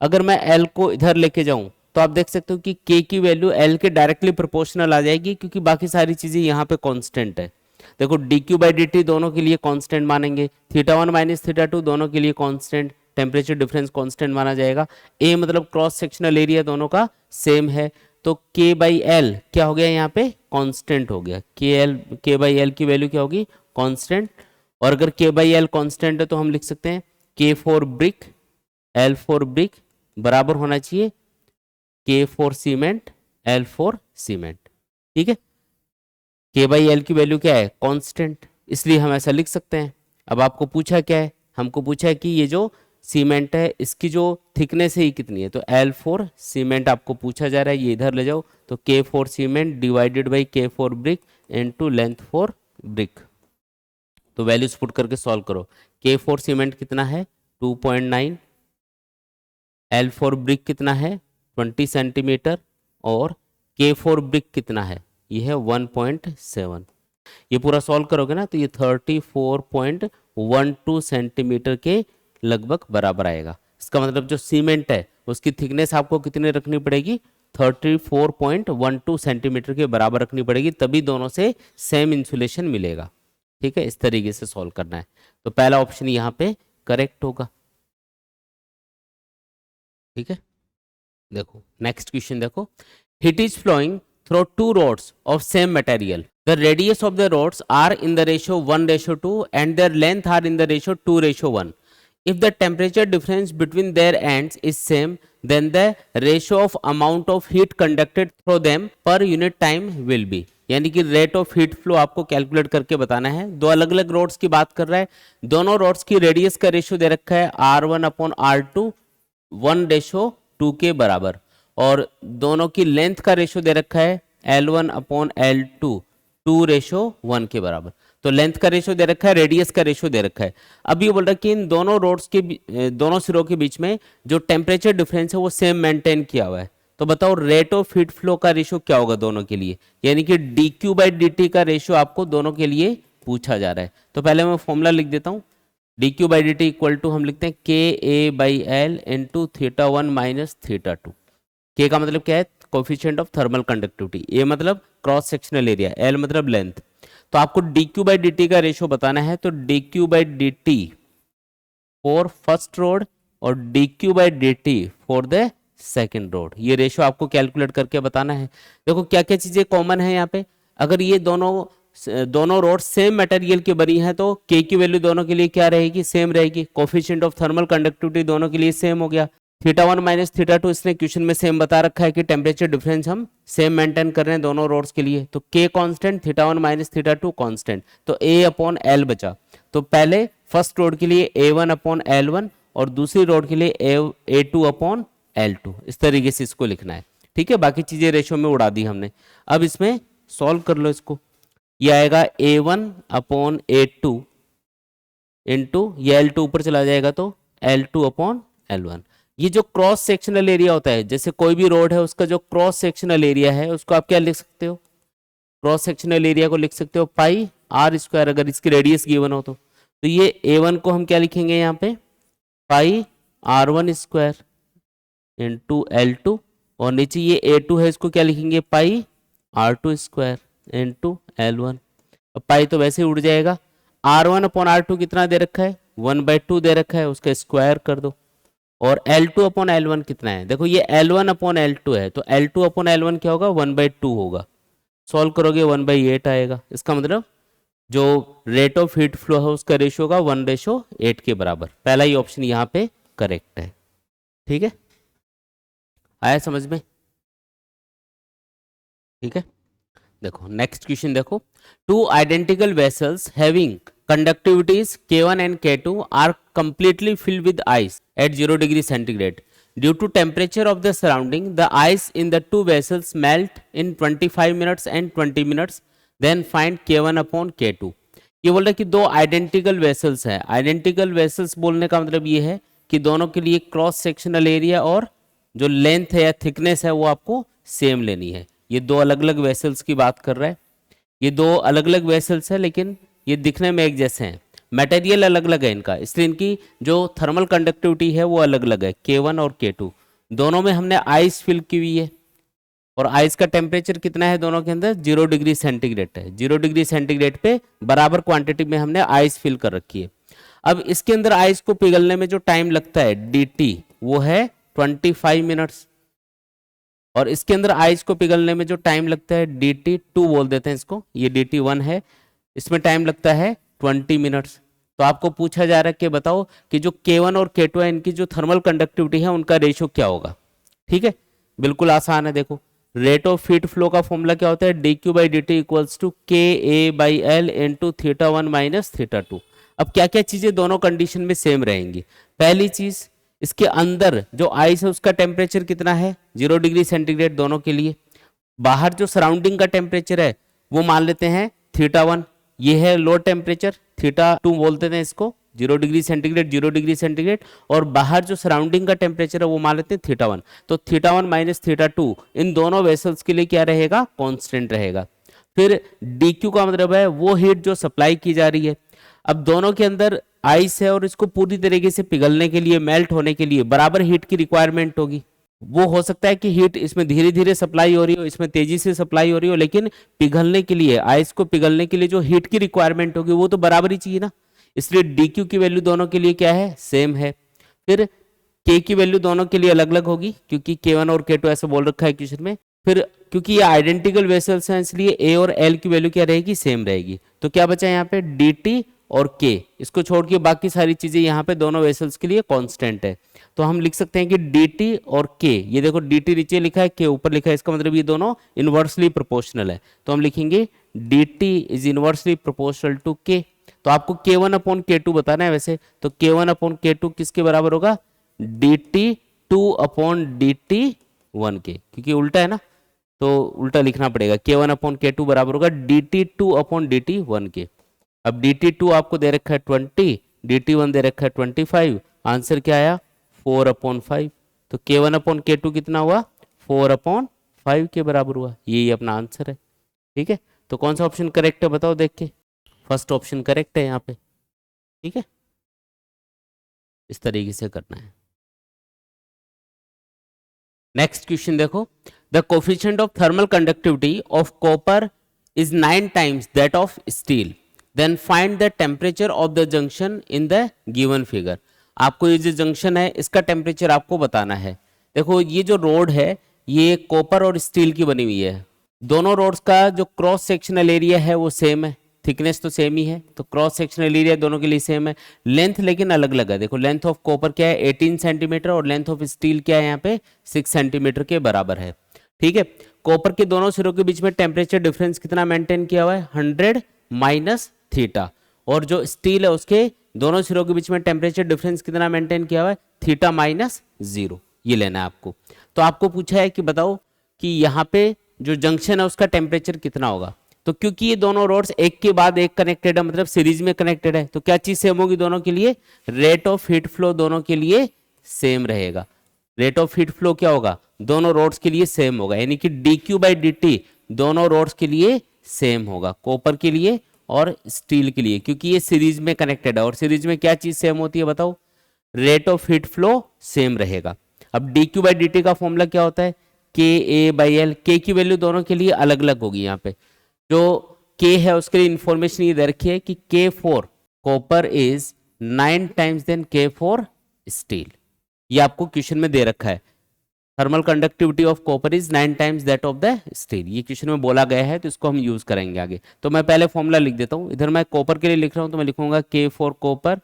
अगर मैं L को इधर लेके जाऊं तो आप देख सकते हो कि K की वैल्यू L के डायरेक्टली प्रोपोर्शनल आ जाएगी, क्योंकि बाकी सारी चीजें यहाँ पे कांस्टेंट है। देखो D Q by D T दोनों के लिए कांस्टेंट मानेंगे, थीटा 1 माइनस थीटा 2 दोनों के लिए कांस्टेंट, टेम्परेचर डिफरेंस कांस्टेंट माना जाएगा। A मतलब क्रॉस सेक्शनल एरिया दोनों का सेम है, तो K बाई L क्या हो गया यहाँ पे, कांस्टेंट हो गया। K बाई L की वैल्यू क्या होगी, कांस्टेंट। और अगर K बाई एल कॉन्स्टेंट है तो हम लिख सकते हैं K for brick L for brick बराबर होना चाहिए K for cement L for cement. ठीक है, K बाई एल की वैल्यू क्या है, कांस्टेंट, इसलिए हम ऐसा लिख सकते हैं। अब आपको पूछा क्या है, हमको पूछा है कि ये जो सीमेंट है इसकी जो थिकनेस है ये कितनी है, तो L फॉर सीमेंट आपको पूछा जा रहा है, ये इधर ले जाओ, तो K for cement divided by K for brick into length for brick. तो वैल्यूज पुट करके सॉल्व करो। K फॉर सीमेंट कितना है 2.9, L फॉर ब्रिक कितना है 20 सेंटीमीटर, और K फॉर ब्रिक कितना है, ये है 1.7। ये पूरा सॉल्व करोगे ना तो ये 34.12 सेंटीमीटर के लगभग बराबर आएगा। इसका मतलब जो सीमेंट है उसकी थिकनेस आपको कितनी रखनी पड़ेगी, 34.12 सेंटीमीटर के बराबर रखनी पड़ेगी, तभी दोनों से सेम इंसुलेशन मिलेगा। ठीक है, इस तरीके से सॉल्व करना है। तो पहला ऑप्शन यहाँ पे करेक्ट होगा। ठीक है, देखो नेक्स्ट क्वेश्चन देखो, heat is flowing through two rods of same material, the radius of the rods are in the ratio 1:2 and their length are in the ratio 2:1। if the temperature difference between their ends is same then the ratio of amount of heat conducted through them per unit time will be। यानी कि rate of heat flow आपको calculate करके बताना है। दो अलग अलग roads की बात कर रहा है, दोनों रोड्स की रेडियस का रेशियो दे रखा है R1/R2 1:2 के बराबर, और दोनों की लेंथ का रेशियो दे रखा है L1/L2 2:1 के बराबर। तो लेंथ का रेशियो दे रखा है, रेडियस का रेशियो दे रखा है। अब ये बोल रहा है कि इन दोनों रोड्स के दोनों सिरों के बीच में जो टेम्परेचर डिफरेंस है वो सेम मेंटेन किया हुआ है। तो बताओ रेट ऑफ हीट फ्लो का रेशियो क्या होगा दोनों के लिए, यानी कि dQ/dt का रेशियो आपको दोनों के लिए पूछा जा रहा है। तो पहले मैं फॉर्मूला लिख देता हूँ। dQ/dt इक्वल टू हम लिखते हैं KA/L इंटू θ1 माइनस θ2। K का मतलब क्या है, coefficient of thermal conductivity, A मतलब क्रॉस सेक्शनल एरिया, L मतलब लेंथ। तो आपको dQ/dt का रेशियो बताना है, तो dQ/dt फॉर फर्स्ट रोड और dQ/dt for the second road, ये रेशियो आपको कैलकुलेट करके बताना है। देखो क्या क्या चीजें कॉमन है यहाँ पे, अगर ये दोनों रोड सेम मटेरियल की बनी है तो K की वैल्यू दोनों के लिए क्या रहेगी, सेम रहेगी। कोफिशिएंट ऑफ थर्मल कंडक्टिविटी दोनों के लिए सेम हो गया। θ1 माइनस θ2 इसने क्वेश्चन में सेम बता रखा है कि टेम्परेचर डिफरेंस हम सेम मेंटेन कर रहे हैं दोनों रोड्स के लिए। तो K कांस्टेंट, θ1 माइनस θ2 कांस्टेंट, तो A/L बचा। तो पहले फर्स्ट रोड के लिए A1/L1 और दूसरी रोड के लिए A2/L2, इस तरीके से इसको लिखना है। ठीक है, बाकी चीजें रेशियो में उड़ा दी हमने। अब इसमें सॉल्व कर लो इसको। ये आएगा A1/A2 इंटू ये L2 ऊपर चला जाएगा तो L2/L1। ये जो क्रॉस सेक्शनल एरिया होता है, जैसे कोई भी रोड है उसका जो क्रॉस सेक्शनल एरिया है उसको आप क्या लिख सकते हो, क्रॉस सेक्शनल एरिया को लिख सकते हो पाई आर स्क्वायर, अगर इसकी रेडियस गिवन हो तो ये A1 को हम क्या लिखेंगे यहाँ पे, पाई R1 स्क्वायर इंटू L2, और नीचे ये A2 है इसको क्या लिखेंगे, पाई R2 स्क्वायर इंटू L1। अब पाई तो वैसे ही उड़ जाएगा। R1/R2 कितना दे रखा है, 1/2 दे रखा है, उसका स्क्वायर कर दो। और L2/L1 कितना है, देखो ये L1/L2 है, तो L2/L1 क्या होगा, 1/2 होगा। सॉल्व करोगे 1/8 आएगा। इसका मतलब जो रेट ऑफ हीट फ्लो है उसका रेशियो होगा 1/8 के बराबर। पहला ही ऑप्शन यहाँ पे करेक्ट है। ठीक है, आया समझ में? ठीक है, देखो नेक्स्ट क्वेश्चन देखो। Two identical vessels having conductivities K1 and K2 are completely filled with ice at 0 degree centigrade. Due to temperature of the surrounding, the ice in the two vessels melt in 25 minutes and 20 minutes. Then find K1/K2. ये बोल रहा है कि दो identical vessels है। Identical vessels बोलने का मतलब ये है कि दोनों के लिए क्रॉस सेक्शनल एरिया और जो लेंथ है या थिकनेस है वो आपको सेम लेनी है। ये दो अलग अलग वेसल्स की बात कर रहा है। ये दो अलग अलग वेसल्स है लेकिन ये दिखने में एक जैसे हैं, मटेरियल अलग अलग है इनका, इसलिए इनकी जो थर्मल कंडक्टिविटी है वो अलग अलग है, K1 और K2। दोनों में हमने आइस फिल की हुई है और आइस का टेम्परेचर कितना है दोनों के अंदर, 0 डिग्री सेंटीग्रेड है। 0 डिग्री सेंटीग्रेड पे बराबर क्वांटिटी में हमने आइस फिल कर रखी है। अब इसके अंदर आइस को पिघलने में जो टाइम लगता है dt वो है 25 मिनट्स, और इसके अंदर आइस को पिघलने में जो टाइम लगता है dt2 बोल देते हैं इसको, ये dt1 है, इसमें टाइम लगता है 20 मिनट्स। तो आपको पूछा जा रहा है कि बताओ कि जो K1 और K2 है इनकी जो थर्मल कंडक्टिविटी है उनका रेशियो क्या होगा। ठीक है, बिल्कुल आसान है। देखो रेट ऑफ हीट फ्लो का फॉर्मूला क्या होता है, dQ/dt equals to KA/L into θ1 minus θ2। अब क्या क्या चीजें दोनों कंडीशन में सेम रहेंगी। पहली चीज, इसके अंदर जो आइस है उसका टेम्परेचर कितना है, 0 डिग्री सेंटीग्रेड दोनों के लिए। बाहर जो सराउंडिंग का टेम्परेचर है वो मान लेते हैं θ1, ये है लो टेम्परेचर, θ2 बोलते हैं इसको, 0 डिग्री सेंटीग्रेड 0 डिग्री सेंटीग्रेड, और बाहर जो सराउंडिंग का टेम्परेचर है वो मान लेते हैं θ1। तो θ1 माइनस θ2 इन दोनों वेसल्स के लिए क्या रहेगा, कांस्टेंट रहेगा। फिर dq का मतलब है वो हीट जो सप्लाई की जा रही है। अब दोनों के अंदर आइस है और इसको पूरी तरीके से पिघलने के लिए, मेल्ट होने के लिए बराबर हीट की रिक्वायरमेंट होगी। वो हो सकता है कि हीट इसमें धीरे धीरे सप्लाई हो रही हो, इसमें तेजी से सप्लाई हो रही हो, लेकिन पिघलने के लिए, आइस को पिघलने के लिए जो हीट की रिक्वायरमेंट होगी वो तो बराबर ही चाहिए ना। इसलिए dq की वैल्यू दोनों के लिए क्या है, सेम है। फिर k की वैल्यू दोनों के लिए अलग अलग होगी क्योंकि K1 और K2 ऐसा बोल रखा है क्वेश्चन में। फिर क्योंकि ये आइडेंटिकल वेसल्स हैं इसलिए a और l की वैल्यू क्या रहेगी, सेम रहेगी। तो क्या बचा यहाँ पे, dt और k, इसको छोड़ के बाकी सारी चीजें यहाँ पे दोनों वेसल्स के लिए कांस्टेंट है। तो हम लिख सकते हैं कि dt और k, ये देखो dt नीचे लिखा है, k ऊपर लिखा है, इसका मतलब ये दोनों इनवर्सली प्रोपोर्शनल है। तो हम लिखेंगे dt is inversely proportional to k। तो आपको K1/K2 बताना है वैसे, तो K1/K2 किसके बराबर होगा, dt2/dt1 के, क्योंकि उल्टा है ना तो उल्टा लिखना पड़ेगा। K1/K2 बराबर होगा dt2/dt1 के। अब dt2 आपको दे रखा है 20, dt1 दे रखा है 25, आंसर क्या आया 4/5। तो k1/k2 कितना हुआ 4/5 के बराबर हुआ, यही अपना आंसर है। ठीक है, तो कौन सा ऑप्शन करेक्ट है बताओ देख के, फर्स्ट ऑप्शन करेक्ट है यहाँ पे। ठीक है, इस तरीके से करना है। नेक्स्ट क्वेश्चन देखो, the coefficient of thermal conductivity of copper is 9 times that of steel, then find the temperature of the junction in the given figure. आपको ये जो जंक्शन है इसका टेम्परेचर आपको बताना है। देखो ये जो रोड है ये कॉपर और स्टील की बनी हुई है, दोनों रोड्स का जो क्रॉस सेक्शनल एरिया है वो सेम है, थिकनेस तो सेम ही है, तो क्रॉस सेक्शनल एरिया दोनों के लिए सेम है, लेंथ लेकिन अलग अलग है। देखो लेंथ ऑफ कॉपर क्या है 18 सेंटीमीटर और लेंथ ऑफ स्टील क्या है यहाँ पे 6 सेंटीमीटर के बराबर है। ठीक है, कॉपर के दोनों सिरों के बीच में टेम्परेचर डिफरेंस कितना मेंटेन किया हुआ है 100 माइनस थीटा, और जो स्टील है उसके दोनों सिरों के बीच में टेम्परेचर डिफरेंस कितना मेंटेन किया हुआ है थीटा माइनस 0, ये लेना है आपको। तो आपको पूछा है कि बताओ कि यहाँ पे जो जंक्शन है उसका टेम्परेचर कितना होगा। तो क्योंकि ये दोनों रोड्स एक के बाद एक कनेक्टेड है, मतलब सीरीज में कनेक्टेड है, तो क्या चीज सेम होगी दोनों के लिए, रेट ऑफ हीट फ्लो दोनों के लिए सेम रहेगा। रेट ऑफ हीट फ्लो क्या होगा दोनों रोड्स के लिए सेम होगा, यानी कि dq/dt दोनों रोड्स के लिए सेम होगा, कॉपर के लिए और स्टील के लिए, क्योंकि ये सीरीज में कनेक्टेड है। और सीरीज में क्या चीज सेम होती है बताओ, rate of heat flow same रहेगा। अब dq/dt का फॉर्मूला क्या होता है KA/L, K की वैल्यू दोनों के लिए अलग अलग होगी। यहाँ पे जो K है उसके लिए इंफॉर्मेशन ये दे रखी है कि K4 copper is 9 times than K4 steel, ये आपको क्वेश्चन में दे रखा है। Thermal conductivity of copper is 9 times that of the steel, ये क्वेश्चन में बोला गया है, तो इसको हम यूज करेंगे आगे। तो मैं पहले फॉर्मूला लिख देता हूँ, इधर मैं कॉपर के लिए लिख रहा हूँ तो मैं लिखूंगा K4 copper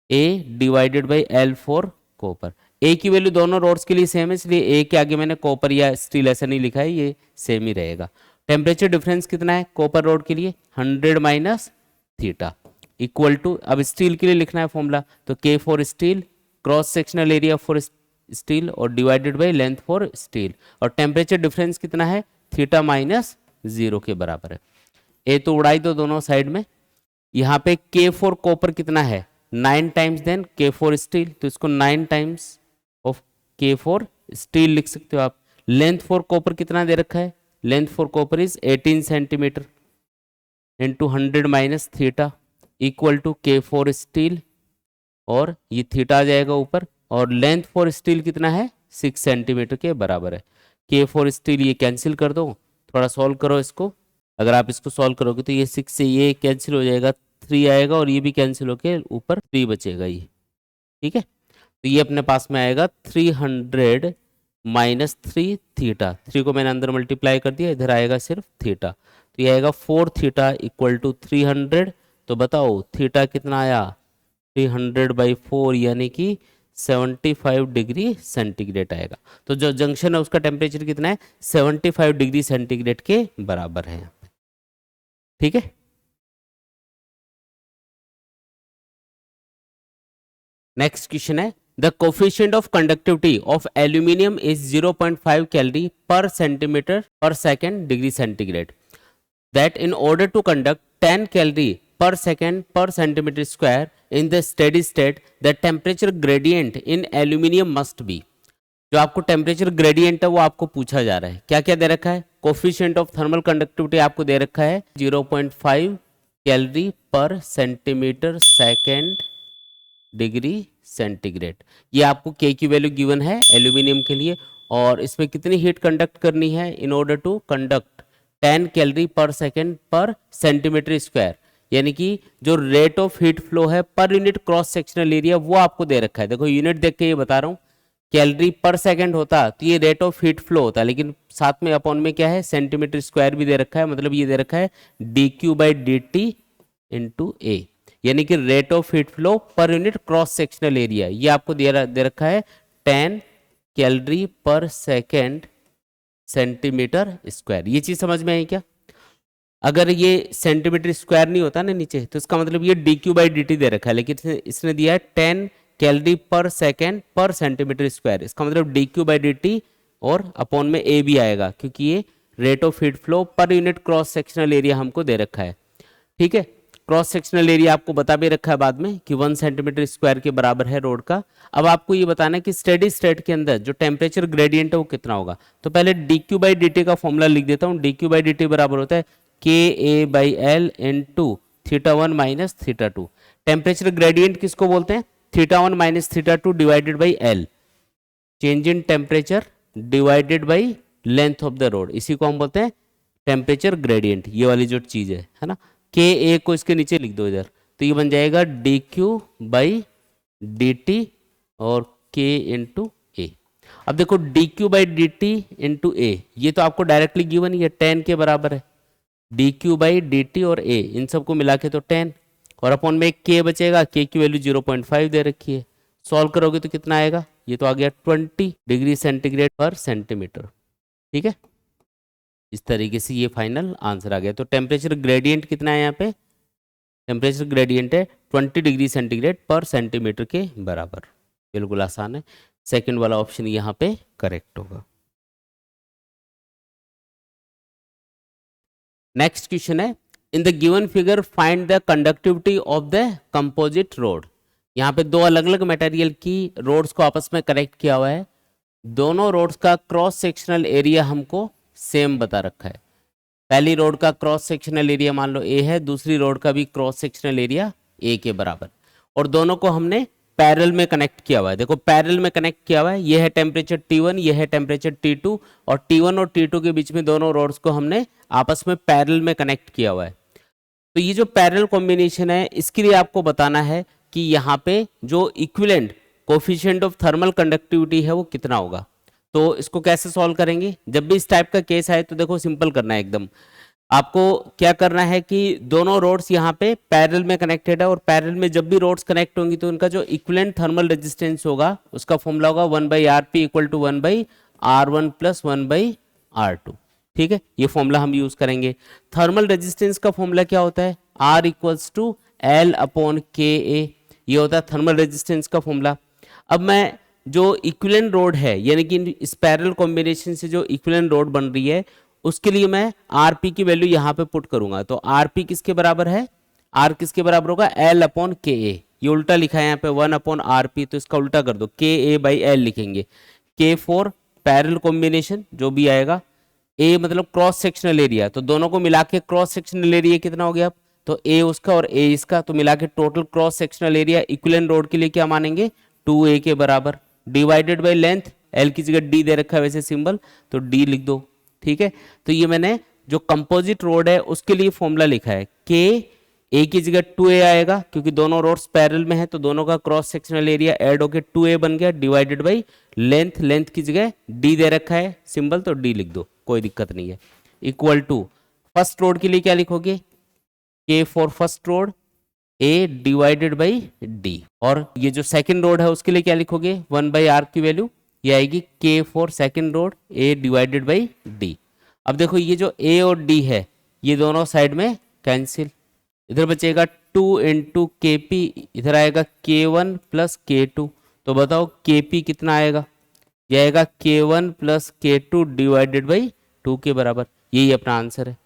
A/L for copper. ए की वैल्यू दोनों रोड्स के लिए सेम है, इसलिए ए के आगे मैंने कॉपर या स्टील ऐसा नहीं लिखा है, ये सेम ही रहेगा। टेम्परेचर डिफरेंस कितना है कॉपर रोड के लिए 100 माइनस थीटा इक्वल टू, अब स्टील के लिए लिखना है फॉर्मूला, तो K for steel cross sectional area for steel और divided by length for steel, और टेम्परेचर डिफरेंस कितना है थीटा माइनस 0 के बराबर है। ए तो उड़ाई दो दोनों साइड में, यहाँ पे K4 कॉपर कितना है 9 टाइम्स देन K4 स्टील, तो इसको 9 टाइम्स ऑफ K4 स्टील लिख सकते हो आप। लेंथ फॉर कॉपर कितना दे रखा है, length for copper is 18 centimetre into 100 minus theta equal to K4 steel, और ये थीटा आ जाएगा ऊपर, और लेंथ फॉर स्टील कितना है 6 सेंटीमीटर के बराबर है। K4 स्टील ये कैंसिल कर दो, थोड़ा सॉल्व करो इसको, अगर आप इसको सॉल्व करोगे तो ये 6 से ये कैंसिल हो जाएगा, 3 आएगा और ये भी कैंसिल होके ऊपर 3 बचेगा ये। ठीक है, तो ये अपने पास में आएगा 300 माइनस 3 थीटा, 3 को मैंने अंदर मल्टीप्लाई कर दिया, इधर आएगा सिर्फ थीटा, तो ये आएगा 4 थीटा इक्वल टू 300। तो बताओ थीटा कितना आया 300/4 यानी कि 75 डिग्री सेंटीग्रेड आएगा। तो जो जंक्शन है उसका टेम्परेचर कितना है 75 डिग्री सेंटीग्रेड के बराबर है। ठीक है, नेक्स्ट क्वेश्चन है the coefficient of conductivity of aluminium is 0.5 calorie पर सेंटीमीटर पर second degree centigrade, that in order to conduct 10 calorie per second per centimeter square in the steady state the temperature gradient in aluminum must be। जो आपको temperature gradient है वो आपको पूछा जा रहा है, क्या क्या दे रखा है, कोफिशिएंट ऑफ थर्मल कंडक्टिविटी आपको दे रखा है 0.5 कैलोरी पर सेंटीमीटर सेकेंड डिग्री सेंटीग्रेड, ये आपको के की वैल्यू गिवन है एल्यूमिनियम के लिए, और इसमें कितनी हीट कंडक्ट करनी है in order to conduct 10 calorie per second per centimetre square, यानी कि जो रेट ऑफ हीट फ्लो है per unit cross sectional area वो आपको दे रखा है। देखो यूनिट देख के ये बता रहा हूँ, कैलोरी पर सेकेंड होता तो ये रेट ऑफ हीट फ्लो होता, लेकिन साथ में अपॉन में क्या है सेंटीमीटर स्क्वायर भी दे रखा है, मतलब ये दे रखा है dq/dt इंटू ए, यानी कि rate of heat flow per unit cross sectional area, ये आपको दे रखा है 10 calorie per second centimetre square. ये चीज समझ में आई क्या, अगर ये सेंटीमीटर स्क्वायर नहीं होता ना नीचे, तो इसका मतलब ये dq/dt दे रखा है, लेकिन इसने दिया है 10 calorie per second per centimetre square, इसका मतलब dq/dt और अपॉन में a भी आएगा, क्योंकि ये rate of heat flow per unit cross sectional area हमको दे रखा है। ठीक है, क्रॉस सेक्शनल एरिया आपको बता भी रखा है बाद में कि 1 सेंटीमीटर स्क्वायर के बराबर है रोड का। अब आपको ये बताना है कि स्टेडी स्टेट के अंदर जो टेम्परेचर ग्रेडियंट है वो कितना होगा। तो पहले dq बाई dt का फॉर्मूला लिख देता हूँ। dq बाई dt बराबर होता है ka by L into θ1 minus θ2। Temperature gradient किसको बोलते हैं, θ1 minus θ2 divided by L, change in temperature divided by length of the rod, इसी को हम बोलते हैं टेम्परेचर ग्रेडियंट। ये वाली जो चीज है ना, के ए को इसके नीचे लिख दो इधर, तो ये बन जाएगा D Q by D T और के इंटू ए। अब देखो D Q by D T into A, ये तो आपको डायरेक्टली गिवन ही है, 10 के बराबर है। D Q by D T और ए इन सबको मिला के तो 10, और अपॉन में एक के बचेगा, के की वैल्यू 0.5 दे रखी है। सॉल्व करोगे तो कितना आएगा, ये तो आ गया 20 डिग्री सेंटीग्रेड पर सेंटीमीटर। ठीक है, इस तरीके से ये फाइनल आंसर आ गया। तो टेम्परेचर ग्रेडियंट कितना है यहाँ पे, टेम्परेचर ग्रेडियंट है 20 डिग्री सेंटीग्रेड पर सेंटीमीटर के बराबर। बिल्कुल आसान है, सेकंड वाला ऑप्शन यहाँ पे करेक्ट होगा। नेक्स्ट क्वेश्चन है, इन the given figure find the conductivity of the composite road. यहाँ पे दो अलग अलग मटेरियल की रोड्स को आपस में कनेक्ट किया हुआ है। दोनों रोड्स का क्रॉस सेक्शनल एरिया हमको सेम बता रखा है। पहली रोड का क्रॉस सेक्शनल एरिया मान लो ए है, दूसरी रोड का भी क्रॉस सेक्शनल एरिया ए के बराबर, और दोनों को हमने पैरेलल में कनेक्ट किया हुआ है। देखो पैरेलल में कनेक्ट किया हुआ है, ये है टेम्परेचर T1, ये है टेम्परेचर T2, और T1 और T2 के बीच में दोनों रोड्स को हमने आपस में पैरेलल में कनेक्ट किया हुआ है। तो ये जो पैरेलल कॉम्बिनेशन है, इसके लिए आपको बताना है कि यहाँ पे जो equivalent coefficient of thermal conductivity है वो कितना होगा। तो इसको कैसे सॉल्व करेंगे, जब भी इस टाइप का केस आए तो देखो सिंपल करना है एकदम। आपको क्या करना है कि दोनों रोड्स यहाँ पे पैरेलल में कनेक्टेड है, और पैरेलल में जब भी रोड्स कनेक्ट होंगी तो उनका जो इक्विवेलेंट थर्मल रेजिस्टेंस होगा उसका फॉर्मूला होगा 1/rp equal to 1/r1 plus 1/r2। ठीक है, ये फॉर्मूला हम यूज करेंगे। थर्मल रेजिस्टेंस का फॉर्मूला क्या होता है, R equals to L upon K A, ये होता है थर्मल रेजिस्टेंस का फॉर्मूला। अब मैं जो इक्विवेलेंट रोड है, यानी कि इस पैरेलल कॉम्बिनेशन से जो इक्विवेलेंट रोड बन रही है, उसके लिए मैं आरपी की वैल्यू यहाँ पे पुट करूंगा। तो आरपी किसके बराबर है, आर किसके बराबर होगा, एल अपॉन के ए। ये उल्टा लिखा है यहाँ पे 1 अपॉन आरपी, तो इसका उल्टा कर दो, के ए बाई एल लिखेंगे। के फॉर पैरेलल कॉम्बिनेशन जो भी आएगा, ए मतलब क्रॉस सेक्शनल एरिया, तो दोनों को मिला के क्रॉस सेक्शनल एरिया कितना हो गया, तो ए उसका और ए इसका, तो मिला के total cross sectional area equivalent road के लिए क्या मानेंगे, 2a के बराबर, डिवाइडेड बाय लेंथ, एल की जगह डी दे रखा है वैसे सिंबल, तो डी लिख दो। ठीक है, तो ये मैंने जो कंपोजिट रोड है उसके लिए फॉर्मूला लिखा है, के ए की जगह 2a आएगा, क्योंकि दोनों रोड्स पैरेलल में है तो दोनों का क्रॉस सेक्शनल एरिया ऐड होके 2a बन गया, डिवाइडेड बाय लेंथ, लेंथ की जगह डी दे रखा है सिंबल, तो डी लिख दो, कोई दिक्कत नहीं है। इक्वल टू फर्स्ट रोड के लिए क्या लिखोगे, के for first road A divided by D, और ये जो सेकंड रोड है उसके लिए क्या लिखोगे, 1/r की वैल्यू ये आएगी के for second road A divided by D. अब देखो ये जो ए और डी है ये दोनों साइड में कैंसिल, इधर बचेगा 2 इंटू के पी, इधर आएगा k1 प्लस k2, तो बताओ kp कितना आएगा, ये आएगा k1 plus k2 divided by 2 के बराबर। यही अपना आंसर है।